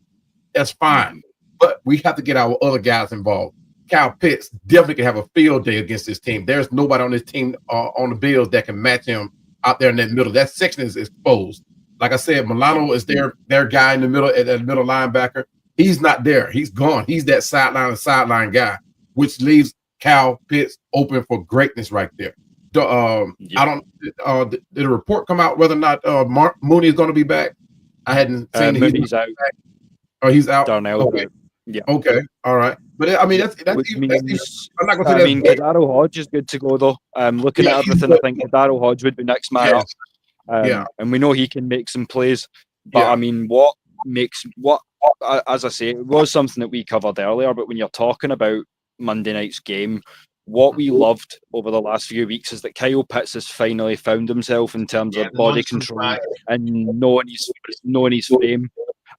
That's fine, but we have to get our other guys involved. Kyle Pitts definitely can have a field day against this team. There's nobody on this team on the Bills that can match him out there in that middle. That section is exposed. Like I said, Milano is their guy in the middle, at that middle linebacker. He's not there. He's gone. He's that sideline guy, which leaves Kyle Pitts open for greatness right there. I don't. Did the report come out whether or not Mark Mooney is going to be back? I hadn't seen. Mooney's out. Oh, he's out. Darnell. Okay. Yeah. Okay. All right. But I'm not going to say that. Kadaro Hodge is good to go though. Looking at everything, I think Kadaro Hodge would be next man up. And we know he can make some plays. But I mean, as I say, it was something that we covered earlier. But when you're talking about Monday night's game, what we loved over the last few weeks is that Kyle Pitts has finally found himself in terms of body control and knowing his frame.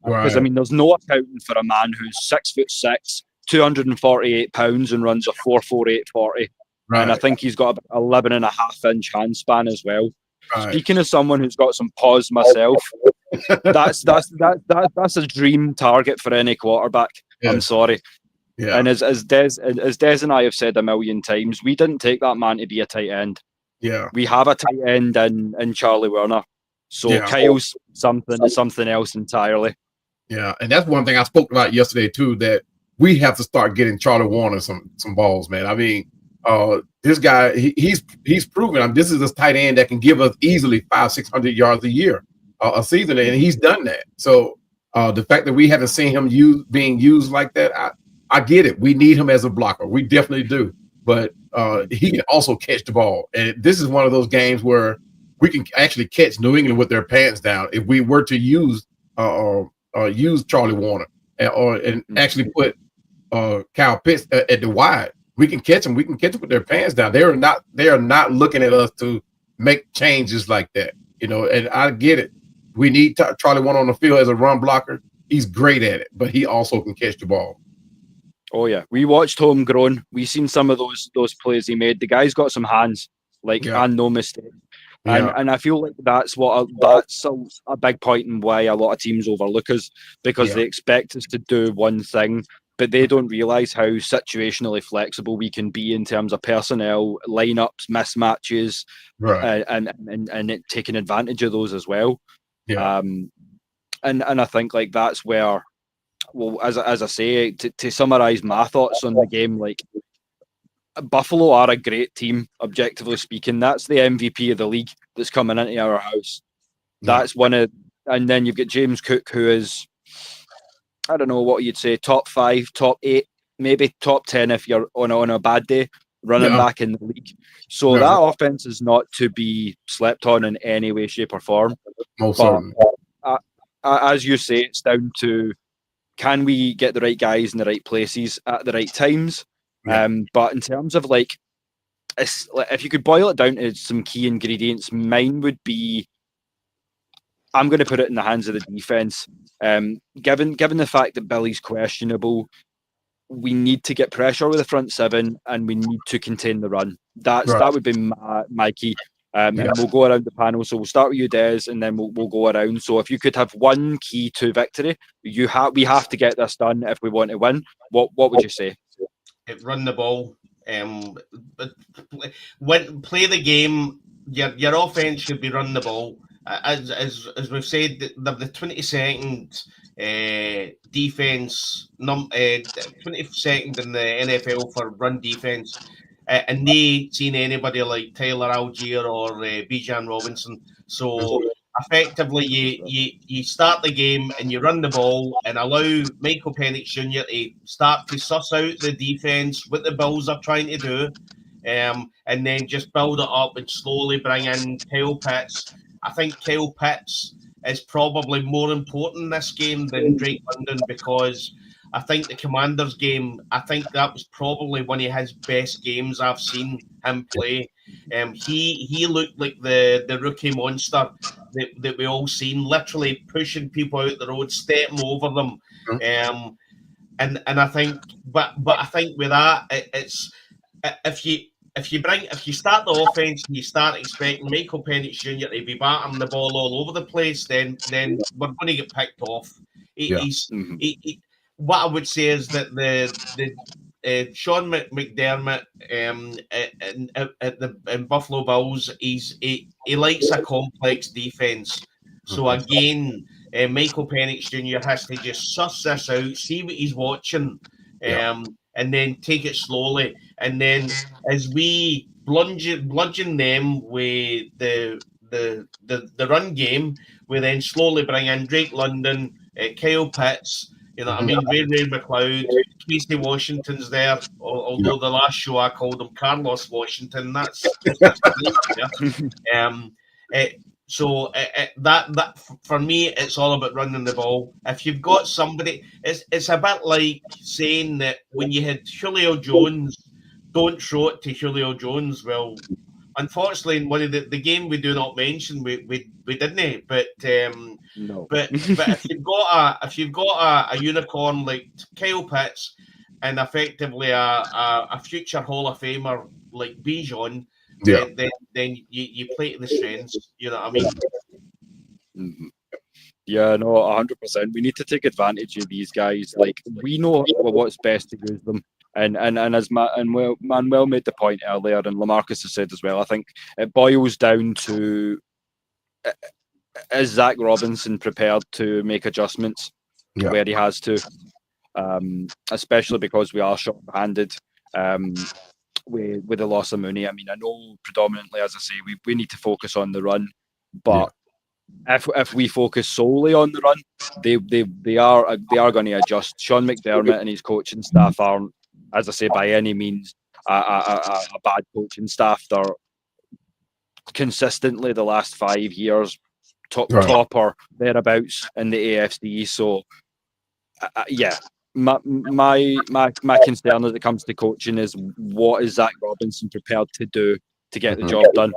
Because I mean, there's no accounting for a man who's 6'6", 248 pounds, and runs a 4.48 40. Right. And I think he's got about 11.5-inch hand span as well. Right. Speaking of someone who's got some paws myself, that's a dream target for any quarterback. Yeah. I'm sorry. Yeah. And as Des and I have said a million times, we didn't take that man to be a tight end. Yeah. We have a tight end in Charlie Werner. So Kyle's something else entirely. Yeah, and that's one thing I spoke about yesterday too, that we have to start getting Charlie Warner some balls, man. I mean, this guy, he's proven this is a tight end that can give us easily 500-600 yards a year, a season, and he's done that. So the fact that we haven't seen him being used like that, I get it. We need him as a blocker. We definitely do. But he can also catch the ball. And this is one of those games where we can actually catch New England with their pants down if we were to use Charlie Warner and actually put Kyle Pitts at the wide. We can catch them. We can catch them with their pants down. They are not looking at us to make changes like that. And I get it. We need Charlie Warner on the field as a run blocker. He's great at it, but he also can catch the ball. Oh yeah, we watched Homegrown. We seen some of those plays he made. The guy's got some hands, and no mistake. And I feel like that's a big point in why a lot of teams overlook us, because they expect us to do one thing, but they don't realize how situationally flexible we can be in terms of personnel, lineups, mismatches, right, and taking advantage of those as well. Yeah. And I think that's where, well, as I say, to summarize my thoughts on the game, Buffalo are a great team, objectively speaking. That's the MVP of the league that's coming into our house. That's and then you've got James Cook, who is, I don't know what you'd say, top 5, top 8 maybe top 10 if you're on a bad day, running back in the league. So Yeah. that offense is not to be slept on in any way, shape, or form. Most But certainly. as you say, it's down to, can we get the right guys in the right places at the right times? Yeah. But in terms of like, if you could boil it down to some key ingredients, mine would be, I'm going to put it in the hands of the defense. Given the fact that Billy's questionable, we need to get pressure with the front seven, and we need to contain the run. That would be my key. And we'll go around the panel. So we'll start with you, Des, and then we'll go around. So if you could have one key to victory, we have to get this done if we want to win. What would you say? Run the ball. But play the game. Your offense should be running the ball. As we've said, the 22nd defense, 22nd in the NFL for run defense, and they seen anybody like Tyler Algier or Bijan Robinson. So effectively, you start the game and you run the ball and allow Michael Penix Jr. to start to suss out the defense, what the Bills are trying to do, and then just build it up and slowly bring in Kyle Pitts. I think Kyle Pitts is probably more important in this game than Drake London, because I think the Commanders game, I think that was probably one of his best games I've seen him play. He looked like the rookie monster that we all seen, literally pushing people out the road, stepping over them. And I think, but I think with that, it's if you start the offense and you start expecting Michael Penix Jr. to be batting the ball all over the place, then we're going to get picked off. What I would say is that the Sean McDermott in Buffalo Bills, he likes a complex defense. So again, Michael Penix Jr. has to just suss this out, see what he's watching, and then take it slowly. And then as we bludgeon them with the run game, we then slowly bring in Drake London, Kyle Pitts, Ray McLeod, Casey Washington's there, although the last show I called him Carlos Washington. That's so that for me, it's all about running the ball. If you've got somebody, it's a bit like saying that when you had Julio Jones, don't throw it to Julio Jones. Well, unfortunately, in one of the game we do not mention, we didn't. But no. But if you've got a unicorn like Kyle Pitts and effectively a future Hall of Famer like Bijan, then you play to the strengths. You know what I mean? Mm-hmm. Yeah, no, 100%. We need to take advantage of these guys. Like, we know what's best to use them. And as Manuel made the point earlier, and Lamarcus has said as well, I think it boils down to, is Zach Robinson prepared to make adjustments where he has to, especially because we are short-handed with the loss of Mooney. I mean, I know predominantly, as I say, we need to focus on the run, but if we focus solely on the run, they are going to adjust. Sean McDermott and his coaching staff aren't, as I say, by any means a bad coaching staff. They're consistently the last 5 years top or thereabouts in the AFC. So my concern as it comes to coaching is, what is Zach Robinson prepared to do to get the job done?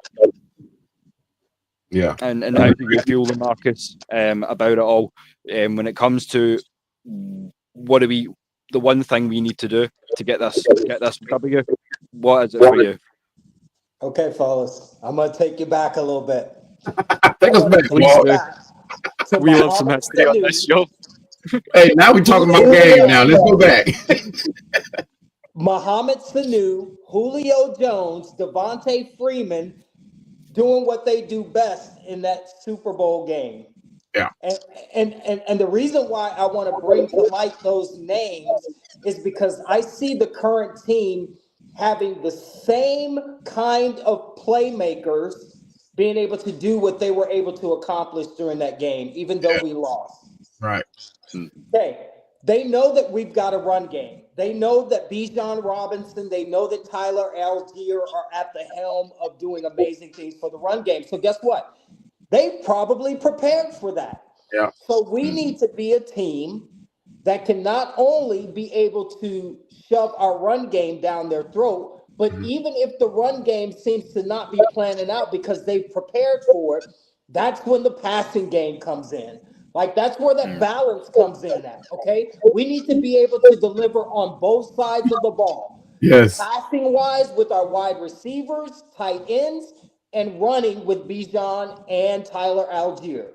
Yeah. And how do you feel, Marcus, about it all? When it comes to the one thing we need to do to get this W, what is it for you? Okay, fellas, I'm gonna take you back a little bit. Take us back, please. We love some history on this show. Hey, now we're talking about game. Now let's go back. Mohamed Sanu, Julio Jones, Devontae Freeman doing what they do best in that Super Bowl game. Yeah. And the reason why I want to bring to light those names is because I see the current team having the same kind of playmakers being able to do what they were able to accomplish during that game, even though we lost. Right. Okay. They know that we've got a run game. They know that Bijan Robinson, they know that Tyler Algier are at the helm of doing amazing things for the run game. So guess what? They probably prepared for that. Yeah. So we need to be a team that can not only be able to shove our run game down their throat, but even if the run game seems to not be planning out because they've prepared for it, that's when the passing game comes in. Like, that's where that balance comes in at, okay? We need to be able to deliver on both sides of the ball. Yes. Passing-wise with our wide receivers, tight ends, and running with Bijan and Tyler Algier.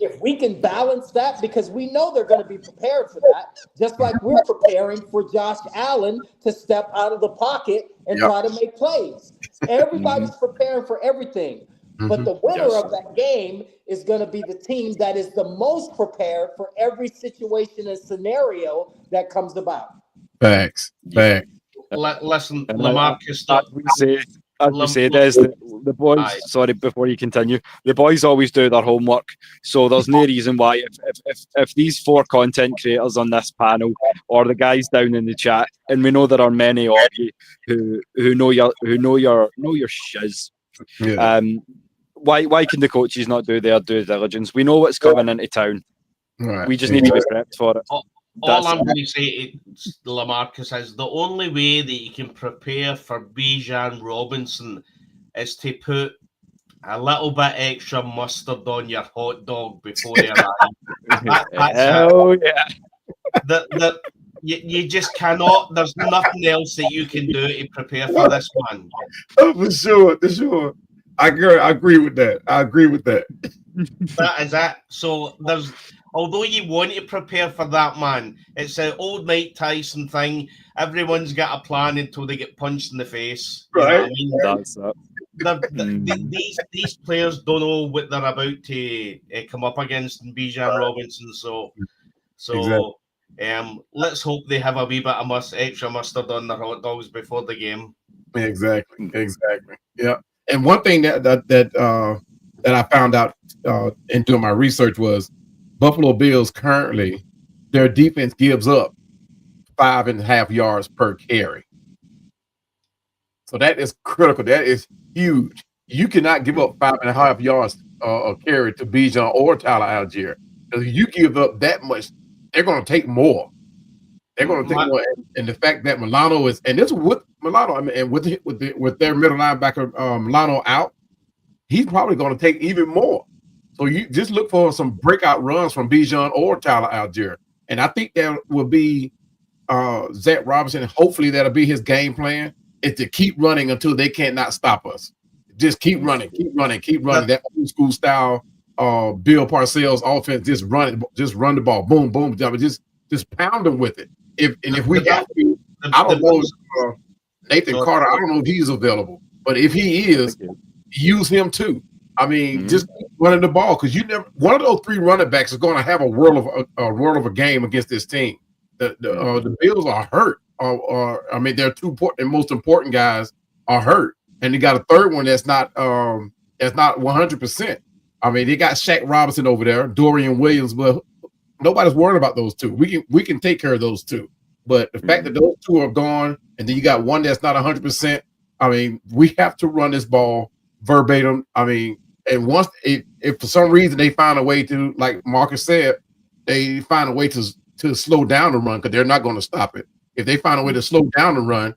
If we can balance that, because we know they're going to be prepared for that, just like we're preparing for Josh Allen to step out of the pocket and try to make plays. Everybody's preparing for everything. But the winner of that game is going to be the team that is the most prepared for every situation and scenario that comes about. Facts. Listen, Lamarcus, as we say, Des, the boys. Sorry, before you continue, the boys always do their homework. So there's no reason why if these 4 content creators on this panel or the guys down in the chat, and we know there are many of you who know your shiz. Yeah. Why can the coaches not do their due diligence? We know what's coming into town. Right. We just need to be prepped for it. All I'm going to say to Lamarcus is the only way that you can prepare for Bijan Robinson is to put a little bit extra mustard on your hot dog before you arrive. Hell yeah. You just cannot. There's nothing else that you can do to prepare for this one. Oh, for sure. I agree with that. That is it. So although you want to prepare for that, man, it's an old Mike Tyson thing. Everyone's got a plan until they get punched in the face. Right. You know what I mean? That's it. These players don't know what they're about to come up against in Bijan Robinson. So Exactly. Let's hope they have a wee bit of extra mustard on their hot dogs before the game. Exactly. Yeah. And one thing that I found out in doing my research was Buffalo Bills currently, their defense gives up 5.5 yards per carry. So that is critical. That is huge. You cannot give up 5.5 yards a carry to Bijan or Tyler Algier. If you give up that much, they're going to take more. They're going to take more. And the fact that Milano is, and this is with Milano, I mean, and with their middle linebacker Milano out, he's probably going to take even more. So you just look for some breakout runs from Bijan or Tyler Algier. And I think that will be Zach Robinson. Hopefully that'll be his game plan, is to keep running until they cannot stop us. Just keep running. That old school style Bill Parcells offense, just run the ball. Boom, boom. Just pound them with it. If we got to, I don't know if Nathan Carter, I don't know if he's available, but if he is, use him too. I mean, just running the ball, because one of those 3 running backs is going to have a world of a game against this team. The Bills are hurt. I mean, their 2 most important guys are hurt, and they got a third one that's not 100%. I mean, they got Shaq Robinson over there, Dorian Williams, but nobody's worried about those 2. We can take care of those 2. But the fact that those 2 are gone, and then you got one that's not 100%. I mean, we have to run this ball verbatim. I mean, and once if for some reason they find a way to, like Marcus said, they find a way to slow down the run, because they're not going to stop it. If they find a way to slow down the run,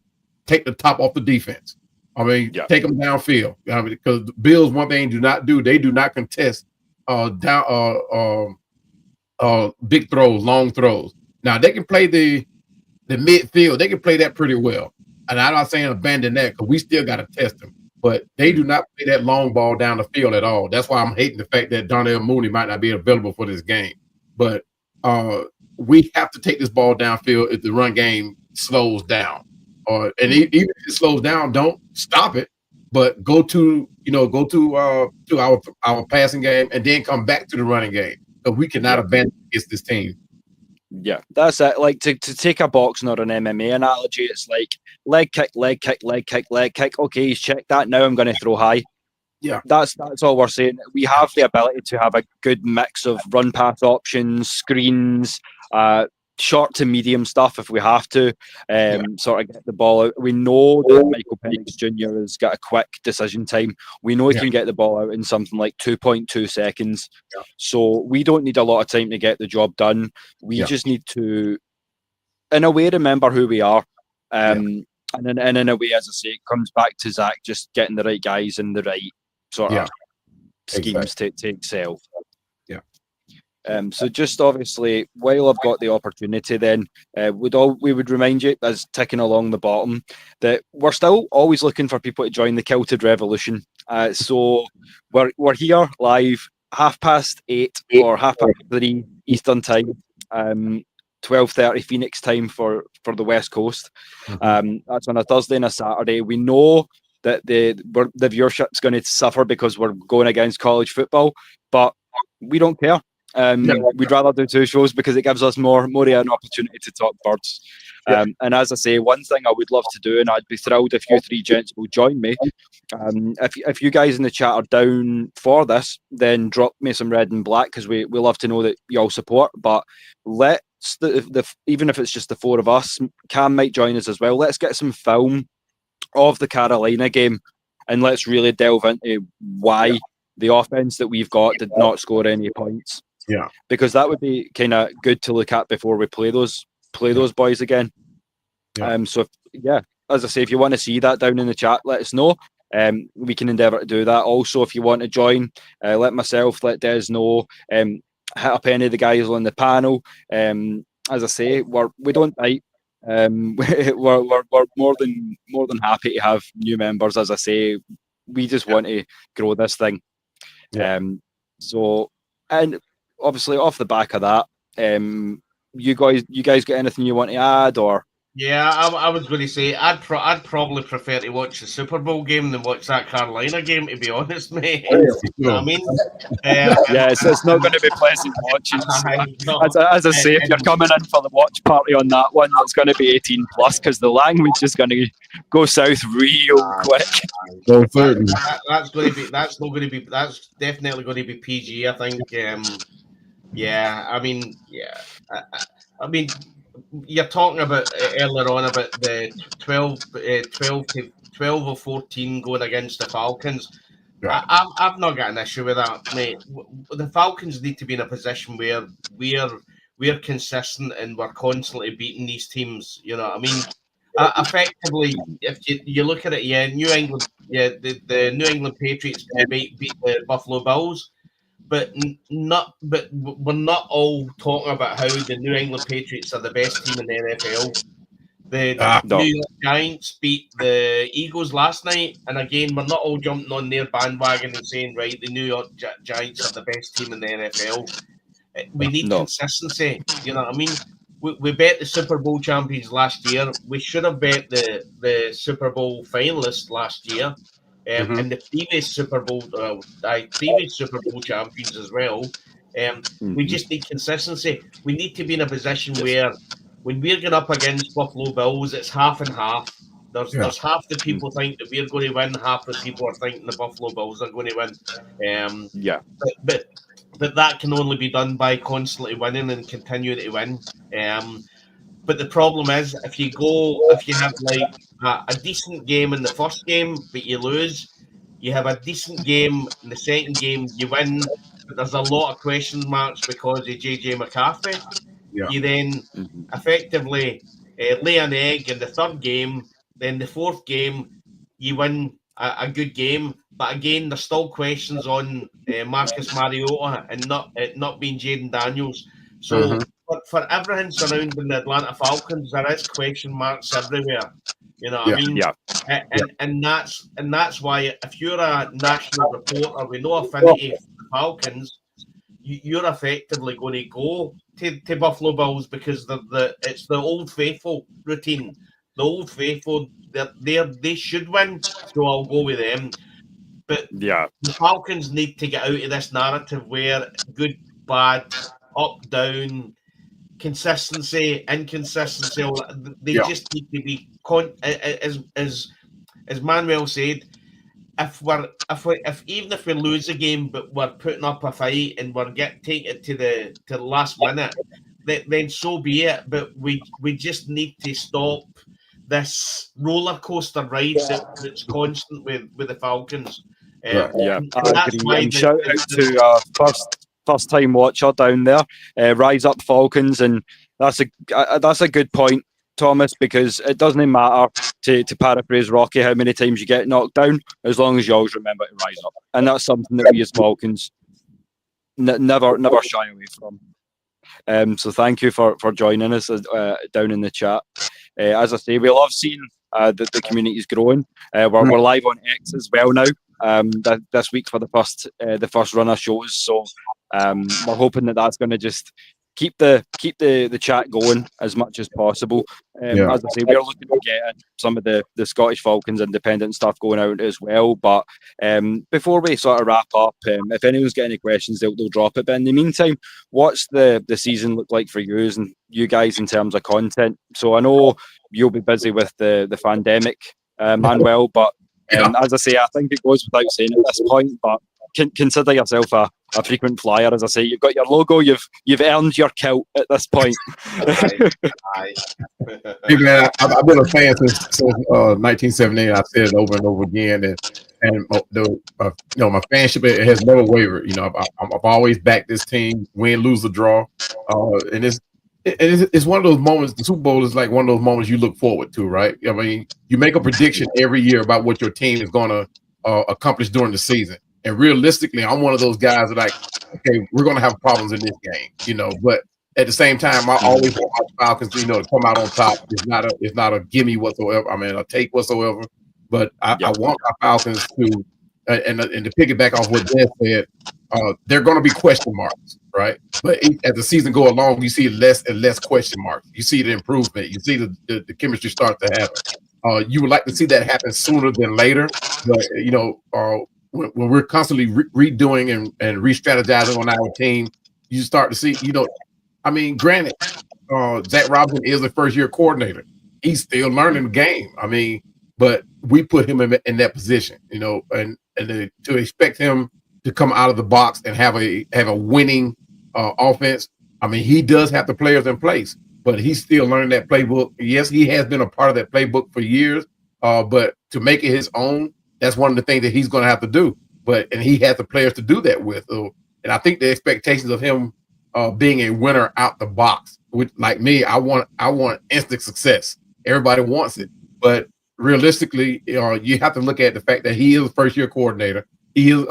take the top off the defense. I mean, take them downfield. I mean, because the Bills, one thing they do not contest big throws, long throws. Now they can play the midfield. They can play that pretty well. And I'm not saying abandon that, because we still got to test them. But they do not play that long ball down the field at all. That's why I'm hating the fact that Darnell Mooney might not be available for this game. But we have to take this ball downfield if the run game slows down. And even if it slows down, don't stop it, but go to our passing game and then come back to the running game. So we cannot abandon against this team. Yeah, that's it. Like, to take a boxing or an MMA analogy, it's like leg kick. Okay, he's checked that. Now I'm going to throw high. Yeah, that's all we're saying. We have the ability to have a good mix of run pass options, screens, short to medium stuff if we have to, sort of get the ball out. We know that Michael Penix Jr. has got a quick decision time. We know he can get the ball out in something like 2.2 seconds. So we don't need a lot of time to get the job done. We just need to, in a way, remember who we are. And in a way, as I say, it comes back to Zach just getting the right guys in the right sort of schemes to excel. So just obviously, while I've got the opportunity, then we would remind you, as ticking along the bottom, that we're still always looking for people to join the Kilted Revolution. So we're here live 8:30 or 3:30 Eastern time, 12:30 Phoenix time for the West Coast. That's on a Thursday and a Saturday. We know that the viewership's going to suffer because we're going against college football, but we don't care. We'd rather do 2 shows because it gives us more of an opportunity to talk birds. And as I say, one thing I would love to do, and I'd be thrilled if you 3 gents will join me. If you guys in the chat are down for this, then drop me some red and black, because we love to know that you all support. But let's even if it's just the 4 of us, Cam might join us as well. Let's get some film of the Carolina game, and let's really delve into why the offense that we've got did not score any points. Because that would be kind of good to look at before we play those boys again. So as I say, if you want to see that down in the chat, let us know. We can endeavour to do that. Also, if you want to join, let let Des know. Hit up any of the guys on the panel. As I say, we don't bite. We're more than happy to have new members. As I say, we just want to grow this thing. So, and obviously off the back of that, you guys got anything you want to add, or? Yeah, I was going to say I'd probably prefer to watch the Super Bowl game than watch that Carolina game, to be honest, mate. You know what I mean? It's not going to be pleasant watching. As I say, if you're coming in for the watch party on that one, it's going to be 18 plus, because the language is going to go south real quick. That's definitely going to be PG, I think. I mean, you're talking about earlier on about the 12 or 14 going against the Falcons. I've not got an issue with that, mate. The Falcons need to be in a position where we're consistent and we're constantly beating these teams. You know what I mean? Effectively, if you look at it, New England, the New England Patriots beat the Buffalo Bills. But we're not all talking about how the New England Patriots are the best team in the NFL. The New York Giants beat the Eagles last night, and again, we're not all jumping on their bandwagon and saying, right, the New York Giants are the best team in the NFL. We need consistency. You know what I mean? We bet the Super Bowl champions last year. We should have bet the Super Bowl finalists last year. And the previous Super Bowl champions as well. We just need consistency. We need to be in a position where when we're going up against Buffalo Bills, it's half and half. There's half the people think that we're going to win, half the people are thinking the Buffalo Bills are going to win. But that can only be done by constantly winning and continuing to win. But the problem is, if you have like a decent game in the first game, but you lose, you have a decent game in the second game, you win, but there's a lot of question marks because of JJ McCarthy. You then effectively lay an egg in the third game, then the fourth game, you win a good game. But again, there's still questions on Marcus Mariota and not being Jaden Daniels. So for everything surrounding the Atlanta Falcons, there is question marks everywhere. You know what I mean? And that's why if you're a national reporter with no affinity for the Falcons, you're effectively going to go to Buffalo Bills because it's the old faithful routine. The old faithful, they should win, so I'll go with them. But the Falcons need to get out of this narrative where good, bad, up, down, consistency, inconsistency. They just need to be as Manuel said. Even if we lose a game, but we're putting up a fight and we're taking it to the last minute, then so be it. But we just need to stop this roller coaster ride that's constant with the Falcons. Yeah, And I that's agree. why And shout out to first time watcher down there, Rise Up Falcons, and that's a good point, Thomas, because it doesn't matter, to paraphrase Rocky, how many times you get knocked down, as long as you always remember to rise up, and that's something that we as Falcons never shy away from. So thank you for joining us down in the chat. As I say, we love seeing the community's growing. We're live on X as well now. This week for the first run of shows. So we're hoping that that's going to just keep the chat going as much as possible. As I say, we're looking to get some of the Scottish Falcons independent stuff going out as well. But before we sort of wrap up, if anyone's got any questions, they'll drop it. But in the meantime, what's the season look like for you guys in terms of content? So I know you'll be busy with the pandemic, Manuel, but as I say, I think it goes without saying at this point, but consider yourself a frequent flyer. As I say, you've got your logo, you've earned your kilt at this point. Aye. Hey man, I've been a fan since 1978. I said it over and over again, and my fanship, it has never wavered. I've always backed this team, win, lose, or draw, and it's one of those moments. The Super Bowl is like one of those moments you look forward to, right? I mean, you make a prediction every year about what your team is going to accomplish during the season. And realistically, I'm one of those guys that okay, we're going to have problems in this game, but at the same time, I always want my Falcons, to come out on top. It's not a gimme whatsoever. I mean, a take whatsoever. But I want my Falcons to, and to piggyback off what Dan said, they're going to be question marks, right? But as the season go along, you see less and less question marks. You see the improvement. You see the chemistry start to happen. You would like to see that happen sooner than later, but when we're constantly redoing and re-strategizing on our team, you start to see, granted, Zach Robinson is a first-year coordinator. He's still learning the game. I mean, but we put him in that position, and to expect him to come out of the box and have a winning offense. I mean, he does have the players in place, but he's still learning that playbook. Yes, he has been a part of that playbook for years, but to make it his own, that's one of the things that he's going to have to do. And he has the players to do that with. And I think the expectations of him being a winner out the box, which, like me, I want instant success. Everybody wants it, but realistically, you have to look at the fact that he is a first-year coordinator. He is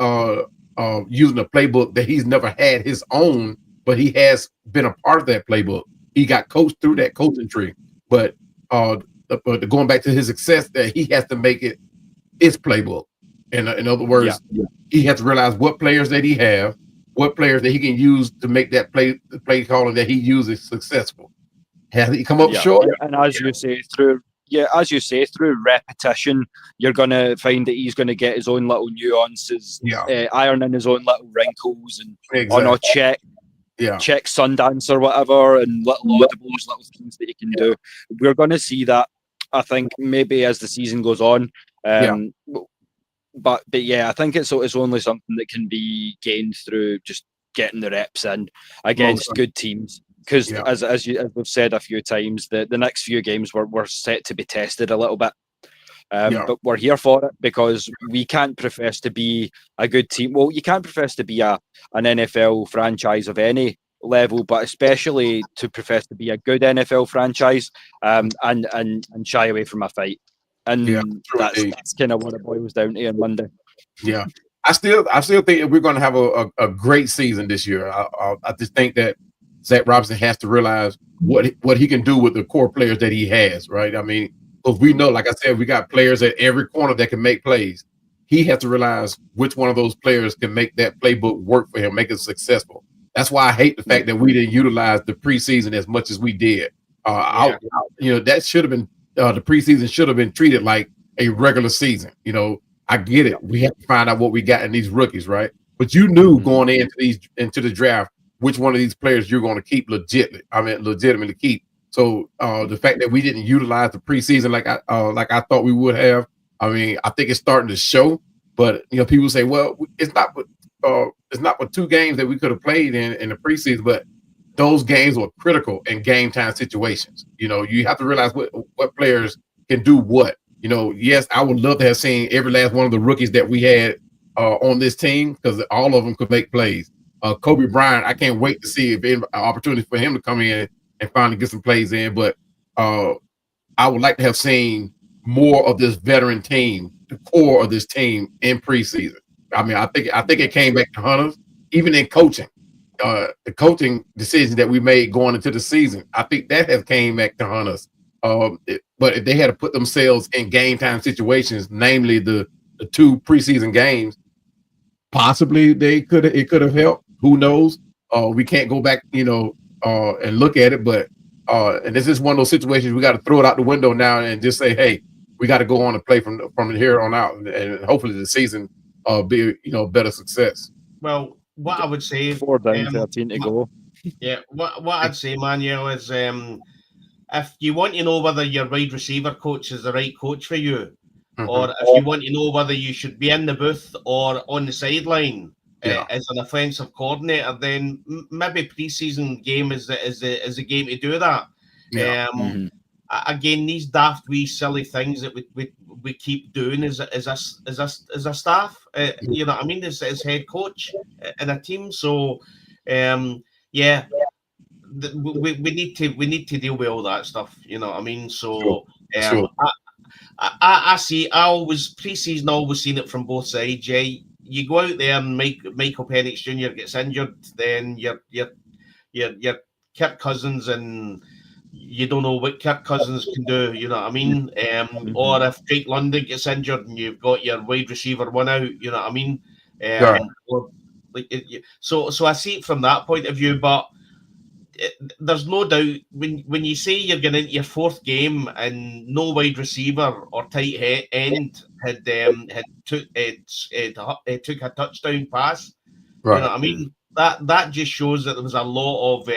using a playbook that he's never had his own, but he has been a part of that playbook. He got coached through that coaching tree, but going back to his success, that he has to make it his playbook. In other words, he has to realize what players that he have, what players that he can use to make that play calling that he uses successful. Has he come up short? And as you say, through repetition, you're going to find that he's going to get his own little nuances, iron in his own little wrinkles, and check Sundance or whatever, and little audibles, little things that he can do. We're going to see that, I think, maybe as the season goes on. But I think it's only something that can be gained through just getting the reps in against good teams. Because as we've said a few times, the next few games were set to be tested a little bit. But we're here for it because we can't profess to be a good team. Well, you can't profess to be an NFL franchise of any level, but especially to profess to be a good NFL franchise and shy away from a fight. And that's kind of what it boils down to on Monday. Yeah, I still think we're going to have a great season this year. I just think that Zach Robinson has to realize what he can do with the core players that he has, right? I mean, because we know, like I said, we got players at every corner that can make plays. He has to realize which one of those players can make that playbook work for him, make it successful. That's why I hate the fact that we didn't utilize the preseason as much as we did. That should have been the preseason should have been treated like a regular season. I get it. We have to find out what we got in these rookies, right? But you knew going into the draft which one of these players you're going to keep legitimately keep. So the fact that we didn't utilize the preseason like I thought we would have, I mean, I think it's starting to show. But people say, well, it's not but 2 games that we could have played in the preseason. But those games were critical in game time situations. You know, you have to realize what players can do what. You know, yes, I would love to have seen every last one of the rookies that we had on this team, because all of them could make plays. Kobe Bryant, I can't wait to see if any opportunity for him to come in and finally get some plays in. But I would like to have seen more of this veteran team, the core of this team in preseason. I mean, I think it came back to Hunters, even in coaching. The coaching decisions that we made going into the season, I think that has came back to Hunters. But if they had to put themselves in game time situations, namely the 2 preseason games, possibly it could have helped. Who knows? We can't go back, and look at it. But and this is one of those situations we got to throw it out the window now and just say, hey, we got to go on and play from here on out, and hopefully the season be better success. Well, what I would say, 4 down, 13 to go. Yeah, what I'd say, Manuel, is if you want to know whether your wide receiver coach is the right coach for you, or if you want to know whether you should be in the booth or on the sideline as an offensive coordinator, then maybe preseason game is the game to do that. Yeah. Again, these daft wee silly things that we keep doing as a staff, you know what I mean, as head coach in a team. So yeah, we need to deal with all that stuff, you know what I mean. So Sure. I always preseason, always seen it from both sides. Yeah, you go out there and Michael Penix Jr. gets injured, then you're Kirk Cousins, and you don't know what Kirk Cousins can do, you know what I mean? Or if Drake London gets injured and you've got your wide receiver one out, you know what I mean? Right. So I see it from that point of view, but there's no doubt when you say you're getting into your 4th game and no wide receiver or tight end took a touchdown pass, Right. you know what I mean? That just shows that there was a lot of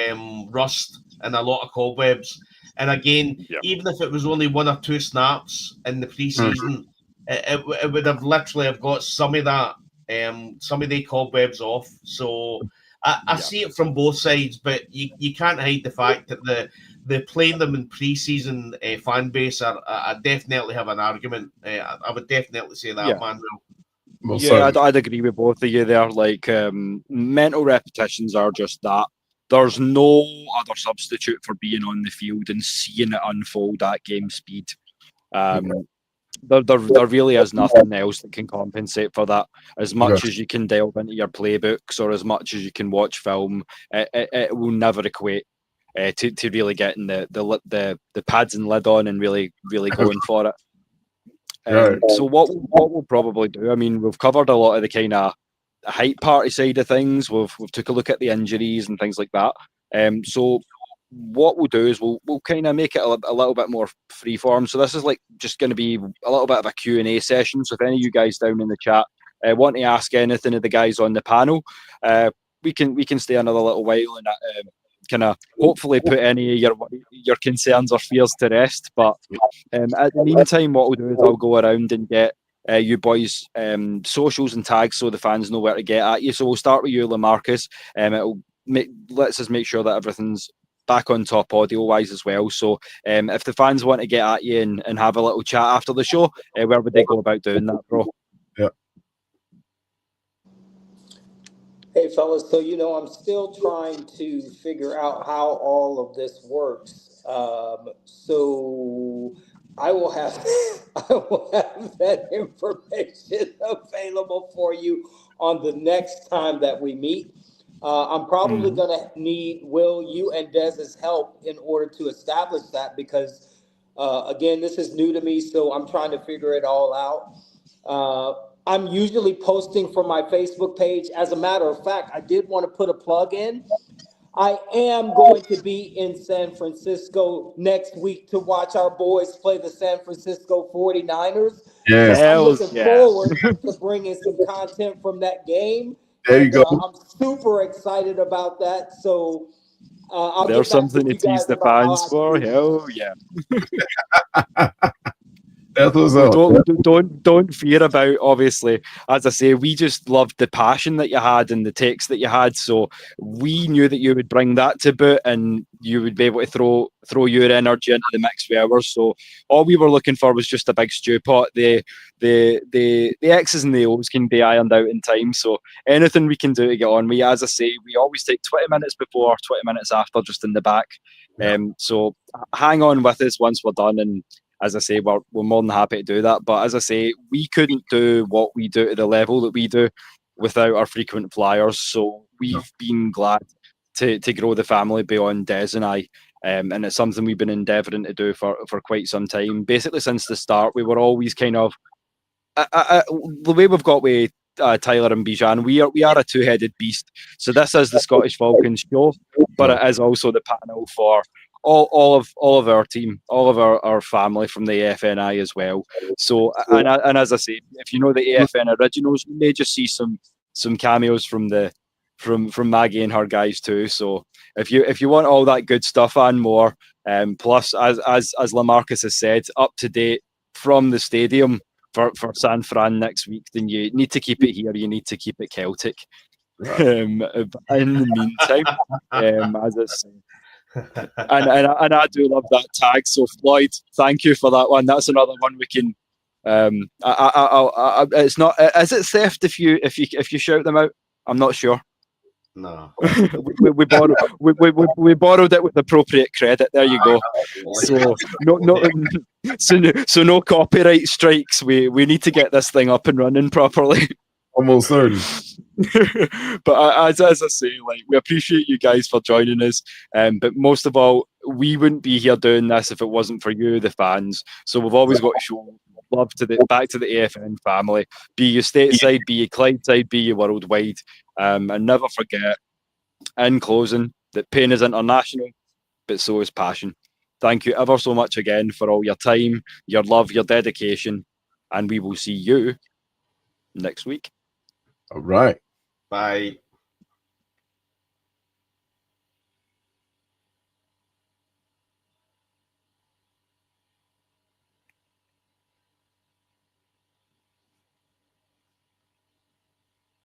rust and a lot of cobwebs. And again, even if it was only 1 or 2 snaps in the preseason, it would have literally have got some of that, some of the cobwebs off. So I see it from both sides, but you can't hide the fact that the playing them in preseason fan base I definitely have an argument. I would definitely say that, Manuel. I'd agree with both of you there. Like, mental repetitions are just that. There's no other substitute for being on the field and seeing it unfold at game speed. There really is nothing else that can compensate for that. As much as you can delve into your playbooks or as much as you can watch film, it will never equate to really getting the pads and lid on and really going for it. So what we'll probably do, I mean, we've covered a lot of the kind of hype party side of things. We've took a look at the injuries and things like that. So what we'll do is we'll kind of make it a little bit more freeform. So this is like just going to be a little bit of a Q&A session. So if any of you guys down in the chat want to ask anything of the guys on the panel, we can stay another little while and kind of hopefully put any of your concerns or fears to rest. But at the meantime, what we'll do is I'll go around and get you boys socials and tags so the fans know where to get at you. So we'll start with you, LaMarcus. Let's just make sure that everything's back on top audio wise as well. So if the fans want to get at you and have a little chat after the show, where would they go about doing that, bro? Hey fellas, so I'm still trying to figure out how all of this works. So I will have that information available for you on the next time that we meet. I'm probably going to need Will, you and Dez's help in order to establish that because, again, this is new to me, so I'm trying to figure it all out. I'm usually posting from my Facebook page. As a matter of fact, I did want to put a plug in. I am going to be in San Francisco next week to watch our boys play the San Francisco 49ers. Yes. I'm looking forward to bringing some content from that game. There you go. I'm super excited about that. So there's something to tease the fans for. Hell yeah. That's what's up. Don't fear about, obviously, as I say, we just loved the passion that you had and the takes that you had, so we knew that you would bring that to boot and you would be able to throw your energy into the mix with ours. So all we were looking for was just a big stew pot. The X's and the O's can be ironed out in time, so anything we can do to get on. As I say, we always take 20 minutes before, 20 minutes after, just in the back. So hang on with us once we're done, and as I say, we're more than happy to do that. But as I say, we couldn't do what we do to the level that we do without our frequent flyers. So we've been glad to grow the family beyond Des and I. And it's something we've been endeavouring to do for quite some time. Basically, since the start, we were always kind of the way we've got with Tyler and Bijan. We are a two-headed beast. So this is the Scottish Falcons show, but it is also the panel for all of our team, all of our family from the AFNI as well. So and as I say, if you know the AFN originals, you may just see some cameos from Maggie and her guys too. So if you want all that good stuff and more, plus as Lamarcus has said, up to date from the stadium for San Fran next week, then you need to keep it here. You need to keep it Celtic. Right. In the meantime, as I say. And I do love that tag. So Floyd, thank you for that one. That's another one we can. It's not. Is it theft if you shout them out? I'm not sure. No. we borrowed it with appropriate credit. There you go. So no copyright strikes. We need to get this thing up and running properly. Almost certain. But as I say, like, we appreciate you guys for joining us. But most of all, we wouldn't be here doing this if it wasn't for you, the fans. So we've always got to show love back to the AFN family. Be you stateside, be you Clydeside, be you worldwide. And never forget, in closing, that pain is international, but so is passion. Thank you ever so much again for all your time, your love, your dedication, and we will see you next week. All right. Bye.